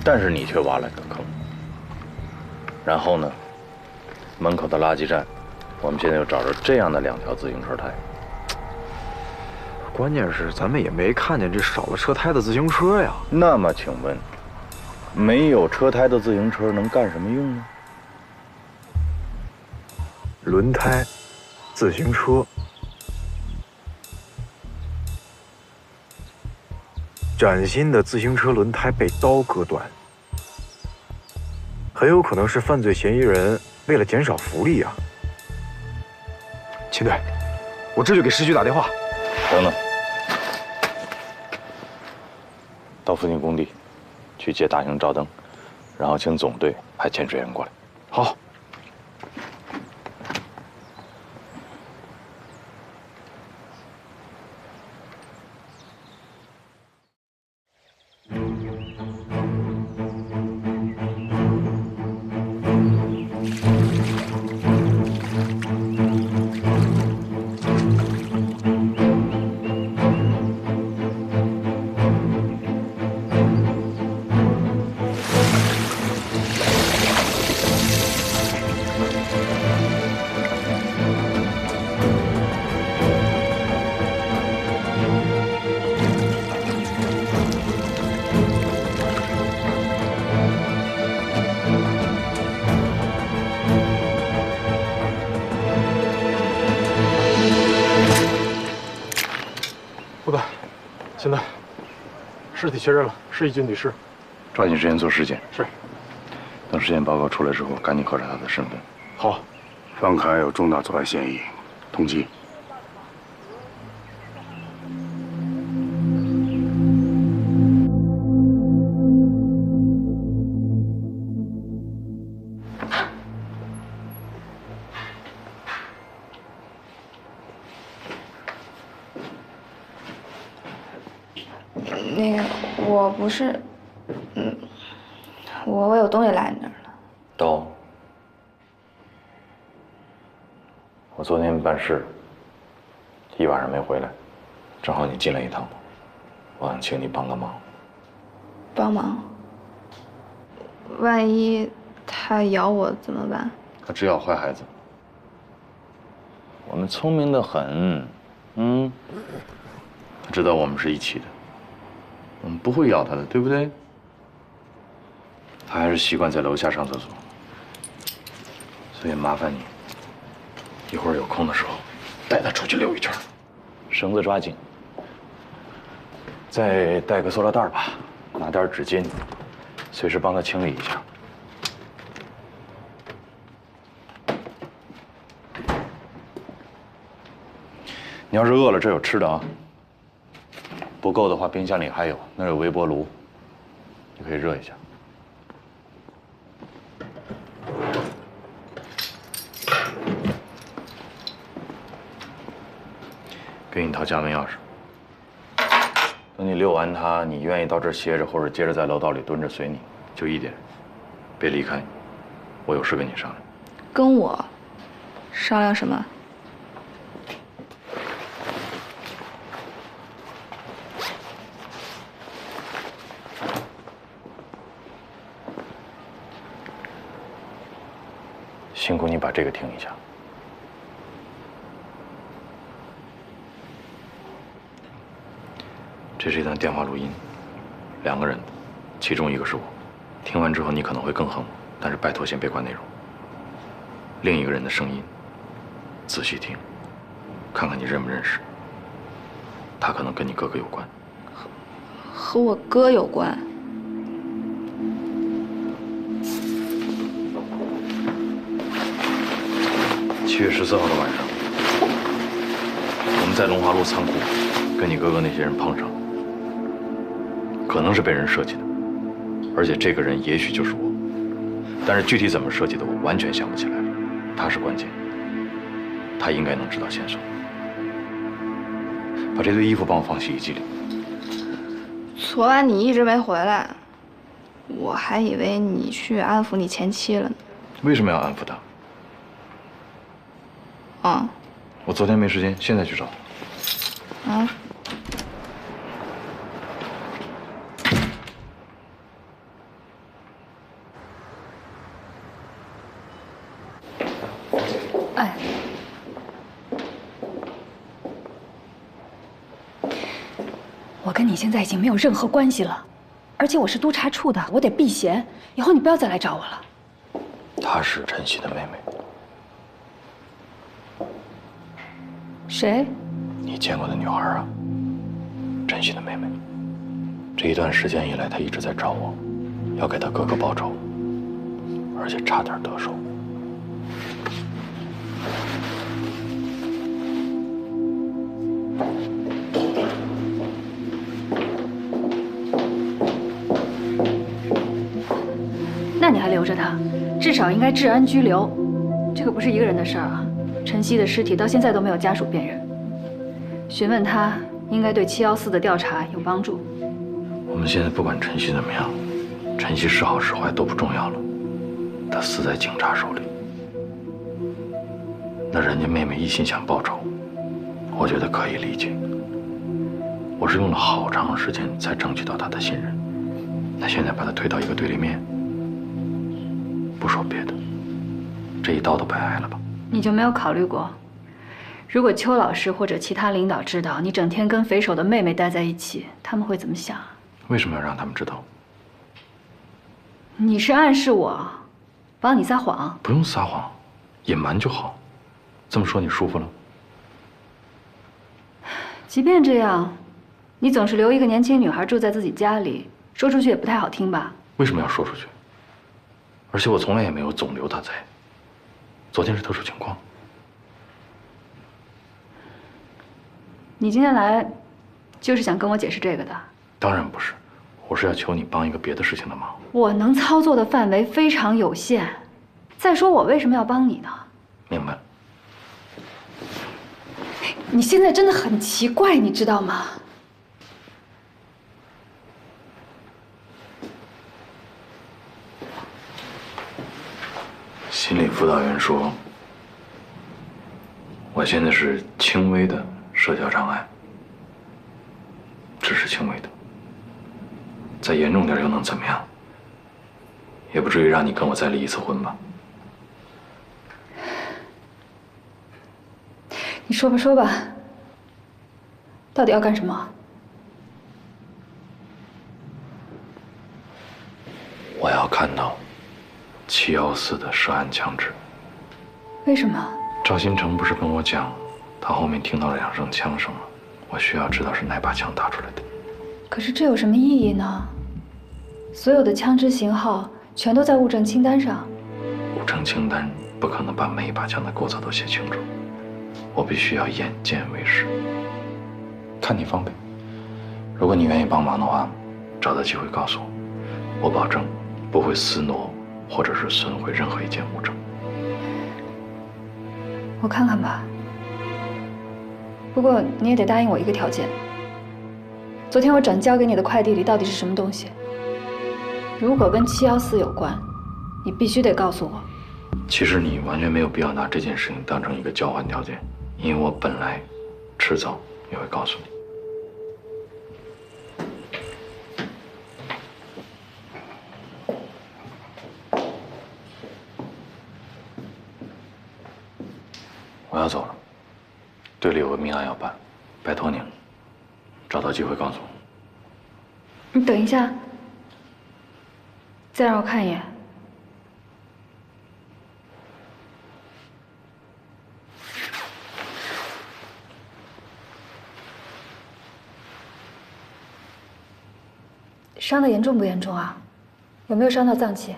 但是你却挖了个坑。然后呢，门口的垃圾站，我们现在又找着这样的2条自行车胎。关键是咱们也没看见这少了车胎的自行车呀。那么请问，没有车胎的自行车能干什么用呢？轮胎，自行车，崭新的自行车轮胎被刀割断，很有可能是犯罪嫌疑人为了减少福利啊。秦队，我这就给市局打电话。等等，到附近工地去接大型照灯，然后请总队派潜水员过来。好。部队，现在尸体确认了，是一具女尸。抓紧时间做尸检。是。等尸检报告出来之后，赶紧核查他的身份。好。范凯有重大作案嫌疑，通缉。那个，我不是，我有东西落你那儿了。刀。我昨天办事，一晚上没回来，正好你进来一趟，我想请你帮个忙。帮忙？万一他咬我怎么办？他只咬坏孩子。我们聪明得很，他知道我们是一起的。我们不会咬他的，对不对？他还是习惯在楼下上厕所，所以麻烦你，一会儿有空的时候带他出去溜一圈，绳子抓紧，再带个塑料袋吧，拿点纸巾，随时帮他清理一下。你要是饿了，这有吃的啊。不够的话，冰箱里还有，那儿有微波炉，你可以热一下。给你套家门钥匙。等你遛完它，你愿意到这儿歇着，或者接着在楼道里蹲着，随你，就1点，别离开。我有事跟你商量。跟我商量什么？辛苦你把这个听一下。这是一段电话录音，2个人的，其中1个是我。听完之后你可能会更恨我，但是拜托先别管内容。另一个人的声音，仔细听，看看你认不认识。他可能跟你哥哥有关。和我哥有关？ 7月14号的晚上，我们在龙华路仓库跟你哥哥那些人碰上了，可能是被人设计的，而且这个人也许就是我，但是具体怎么设计的我完全想不起来了。他是关键，他应该能知道线索。把这堆衣服帮我放洗衣机里。昨晚你一直没回来，我还以为你去安抚你前妻了呢。为什么要安抚他？ 我昨天没时间，现在去找他。啊！哎，我跟你现在已经没有任何关系了，而且我是督察处的，我得避嫌。以后你不要再来找我了。她是晨曦的妹妹。谁？你见过的女孩啊，晨曦的妹妹。这一段时间以来，她一直在找我，要给她哥哥报仇，而且差点得手。那你还留着他，至少应该治安拘留。这个不是一个人的事儿啊。晨曦的尸体到现在都没有家属辨认，询问他应该对714的调查有帮助。我们现在不管晨曦怎么样，晨曦是好是坏都不重要了，他死在警察手里。那人家妹妹一心想报仇，我觉得可以理解。我是用了好长时间才争取到她的信任，那现在把她推到一个对立面，不说别的，这一刀都白挨了吧？你就没有考虑过，如果邱老师或者其他领导知道你整天跟匪首的妹妹待在一起，他们会怎么想？为什么要让他们知道？你是暗示我，帮你撒谎？不用撒谎，隐瞒就好。这么说你舒服了？即便这样，你总是留一个年轻女孩住在自己家里，说出去也不太好听吧？为什么要说出去？而且我从来也没有总留她在。昨天是特殊情况。你今天来，就是想跟我解释这个的？当然不是，我是要求你帮一个别的事情的忙。我能操作的范围非常有限。再说我为什么要帮你呢？明白。你现在真的很奇怪，你知道吗？心理辅导员说，我现在是轻微的社交障碍，只是轻微的，再严重点又能怎么样？也不至于让你跟我再离一次婚吧？你说吧，说吧，到底要干什么？我要看到714的涉案枪支。为什么？赵新成不是跟我讲，他后面听到了2声枪声吗？我需要知道是哪把枪打出来的。可是这有什么意义呢？所有的枪支型号全都在物证清单上。物证清单不可能把每一把枪的构造都写清楚，我必须要眼见为实。看你方便，如果你愿意帮忙的话，找到机会告诉我，我保证不会私挪或者是损毁任何一件物证。我看看吧。不过你也得答应我一个条件。昨天我转交给你的快递里到底是什么东西？如果跟714有关，你必须得告诉我。其实你完全没有必要拿这件事情当成一个交换条件，因为我本来迟早也会告诉你。我要走了，队里有个命案要办，拜托你了，找到机会告诉我。你等一下，再让我看一眼。伤得严重不严重啊？有没有伤到脏器？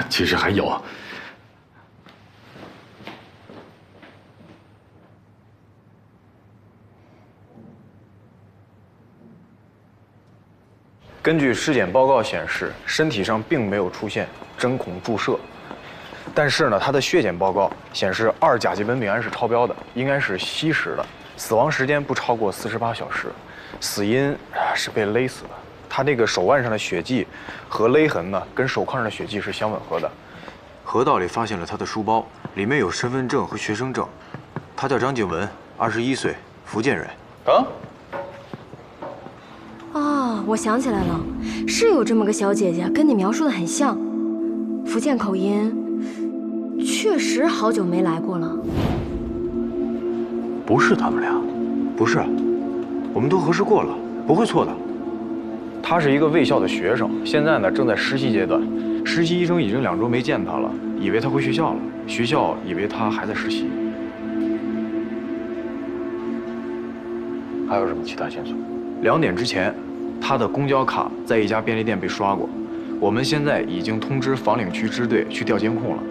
其实还有。根据尸检报告显示，身体上并没有出现针孔注射，但是呢，他的血检报告显示2甲基苯丙胺是超标的，应该是稀释的，死亡时间不超过48小时，死因是被勒死的。他这个手腕上的血迹和勒痕呢，跟手铐上的血迹是相吻合的。河道里发现了他的书包，里面有身份证和学生证。他叫张静文，21岁，福建人。啊？哦，我想起来了，是有这么个小姐姐，跟你描述的很像，福建口音，确实好久没来过了。不是他们俩，不是，我们都核实过了，不会错的。他是一个卫校的学生，现在呢正在实习阶段，实习医生已经2周没见他了，以为他回学校了，学校以为他还在实习。还有什么其他线索？2点之前，他的公交卡在一家便利店被刷过。我们现在已经通知房领区支队去调监控了，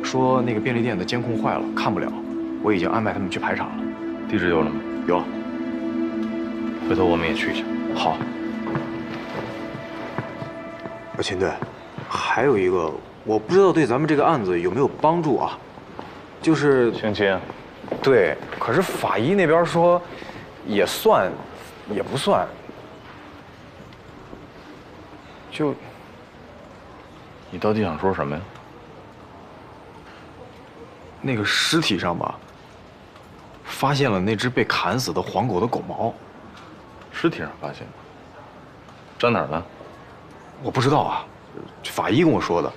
说那个便利店的监控坏了，看不了。我已经安排他们去排查了。地址有了吗？有了。回头我们也去一下。好。秦队，还有一个，我不知道对咱们这个案子有没有帮助啊？就是性侵。对，可是法医那边说，也算，也不算。就，你到底想说什么呀？那个尸体上吧，发现了那只被砍死的黄狗的狗毛。尸体上发现的？长哪儿了？我不知道啊，法医跟我说的，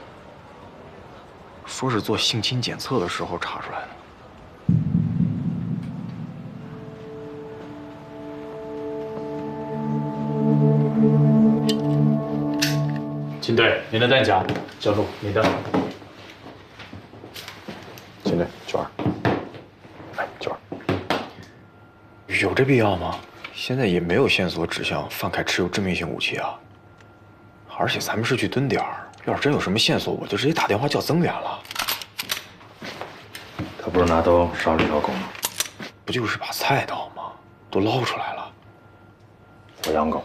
说是做性侵检测的时候查出来的。秦队，您的弹夹，教授，您的。秦队，9儿，来9儿，有这必要吗？现在也没有线索指向范凯持有致命性武器啊。而且咱们是去蹲点儿，要是真有什么线索，我就直接打电话叫增援了。他不是拿刀杀了一条狗吗？不就是把菜刀吗？都捞出来了。我养狗。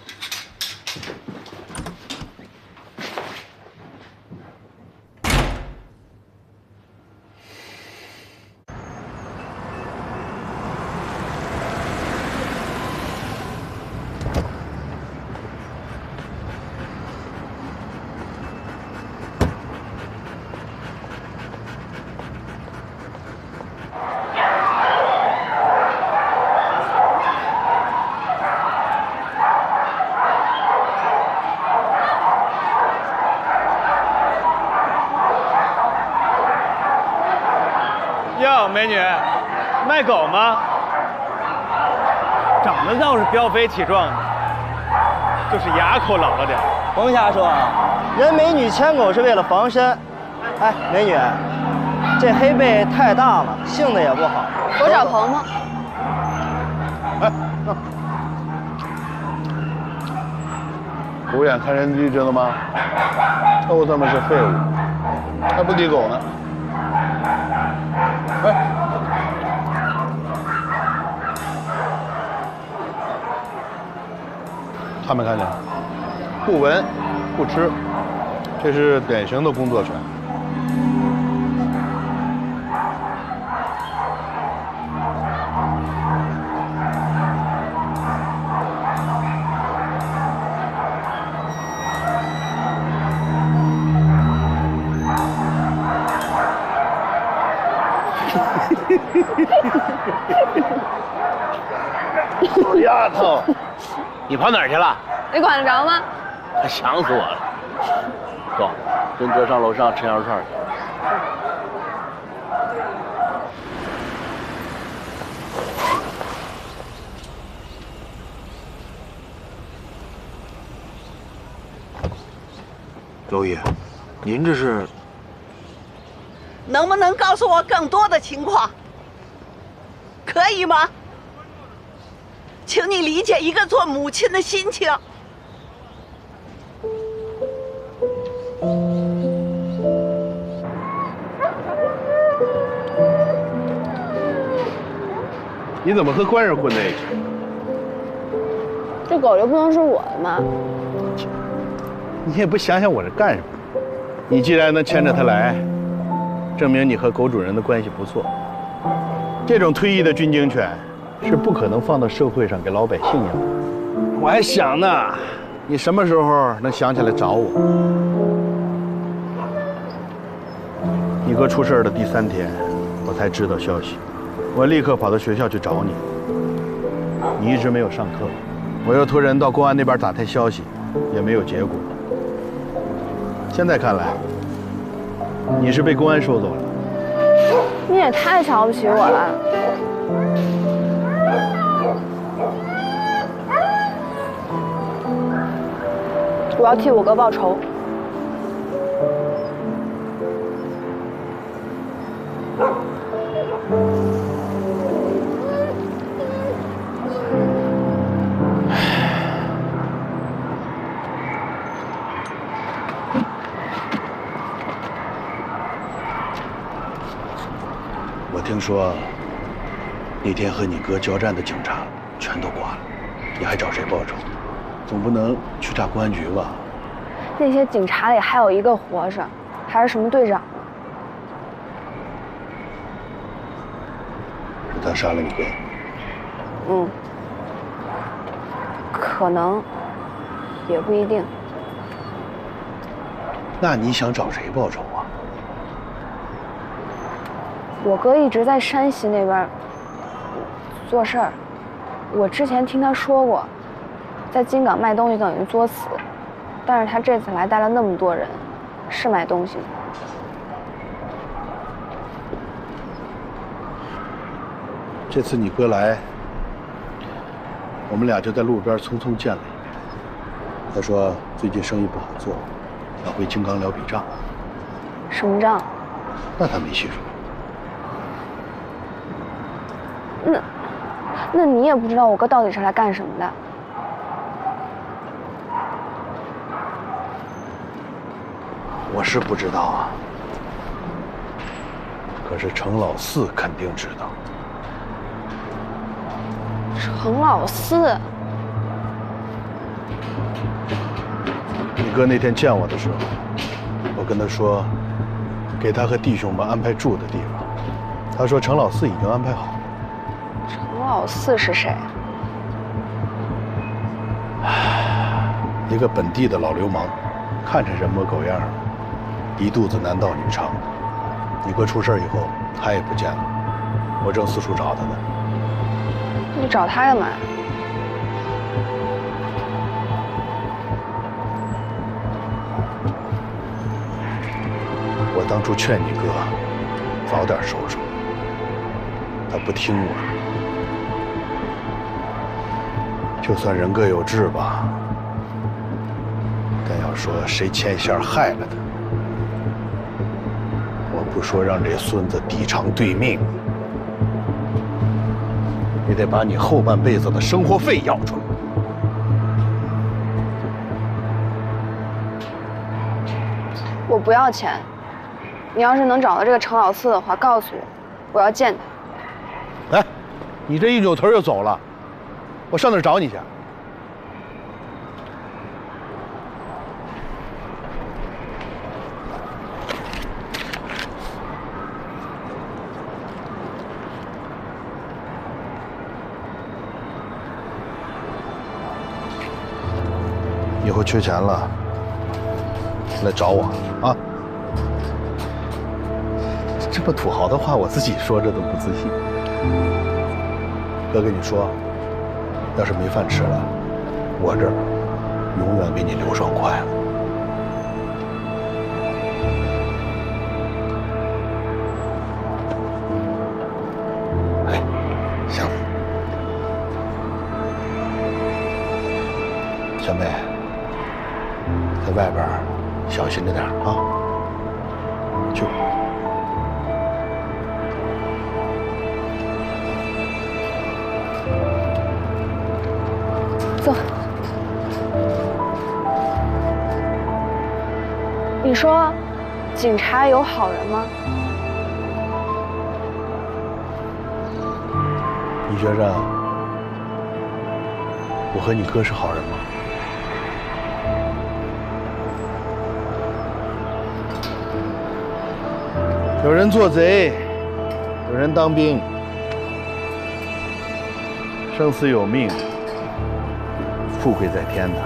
哟，美女，卖狗吗？长得倒是膘肥体壮的，就是牙口老了点。甭瞎说啊，人美女牵狗是为了防身。哎，美女，这黑背太大了，性子也不好。狗找棚吗？哎，狗眼看人低，知道吗？臭他妈是废物，还不抵狗呢。哎，看没看见？不闻不吃，这是典型的工作犬。臭丫头，你跑哪儿去了？你管得着吗？快想死我了！走，跟哥上楼上吃羊肉串去。娄爷，您这是？能不能告诉我更多的情况？可以吗？请你理解一个做母亲的心情。你怎么和官人混在一起？这狗就不能是我的吗？你也不想想我是干什么？你既然能牵着它来，证明你和狗主人的关系不错。这种退役的军警犬是不可能放到社会上给老百姓养的。我还想呢，你什么时候能想起来找我？你哥出事的第3天，我才知道消息，我立刻跑到学校去找你。你一直没有上课，我又托人到公安那边打探消息，也没有结果。现在看来，你是被公安收走了。你也太瞧不起我了。我要替我哥报仇。我听说，那天和你哥交战的警察全都挂了，你还找谁报仇？总不能去炸公安局吧？那些警察里还有一个活着，还是什么队长呢？是他杀了你哥？嗯，可能，也不一定。那你想找谁报仇啊？我哥一直在山西那边做事儿，我之前听他说过，在金港卖东西等于作死，但是他这次来带了那么多人，是买东西吗？这次你哥来，我们俩就在路边匆匆见了一面。他说最近生意不好做，要回金港聊笔账。什么账？那他没细说。那你也不知道我哥到底是来干什么的？我是不知道啊，可是程老四肯定知道。程老四，你哥那天见我的时候，我跟他说，给他和弟兄们安排住的地方。他说程老四已经安排好了。程老四是谁？一个本地的老流氓，看着人模狗样，一肚子男盗女娼。你哥出事以后，他也不见了，我正四处找他呢。你找他干嘛？我当初劝你哥早点收手，他不听我。就算人各有志吧，但要说谁牵线害了他，我不说让这孙子抵偿对命，也得把你后半辈子的生活费要出来。我不要钱，你要是能找到这个程老四的话，告诉我，我要见他。哎，你这一扭头就走了，我上哪儿找你去？以后缺钱了，来找我啊！这么土豪的话，我自己说着都不自信。哥跟你说，要是没饭吃了，我这儿永远给你留双筷子。哎，行，小妹，在外边小心着点啊！去。走。你说，警察有好人吗？你觉着我和你哥是好人吗？有人做贼，有人当兵，生死有命，富贵在天呐。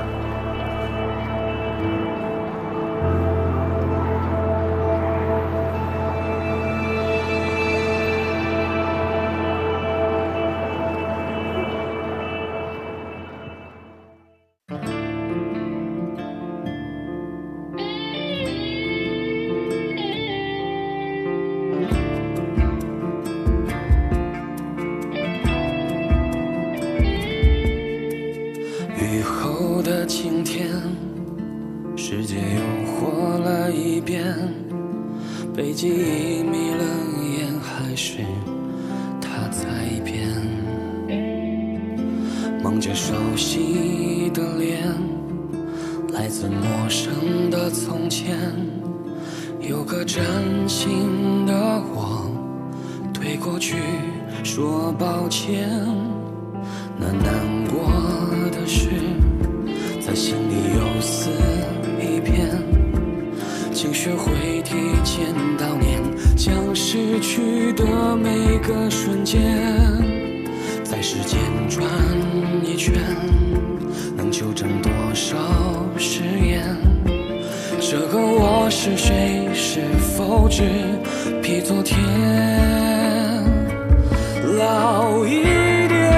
雨后的晴天，世界又活了一遍，被记忆迷了眼，还是他在变。梦着熟悉的脸，来自陌生的从前，有个崭新的我，对过去说抱歉。那难过的事在心里又撕一遍，请学会提前悼念，将逝去的每个瞬间在时间转一圈，能纠正多少誓言？这个我是谁？是否只比昨天老一点？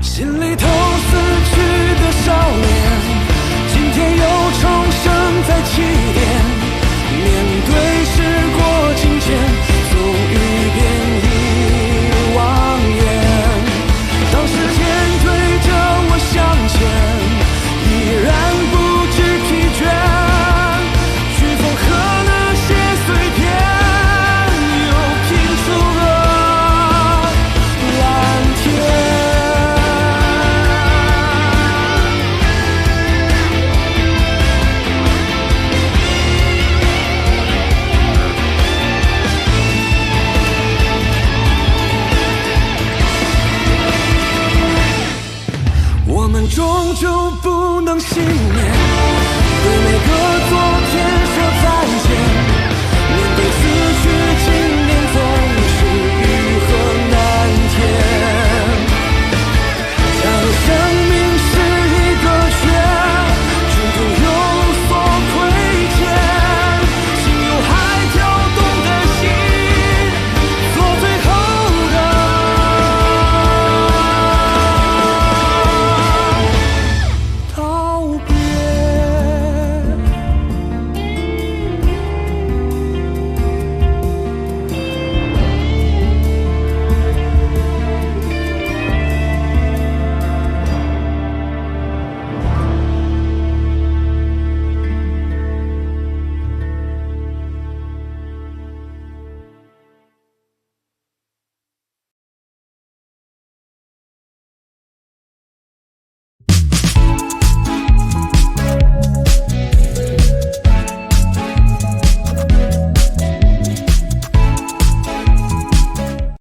心里头死去的少年，今天又重生在起点。面对时过境迁，总一遍一望眼。当时间推着我向前，依然不知疲倦。飓风和那些碎片，又拼出了蓝天。我们终究不能幸免，对每个昨天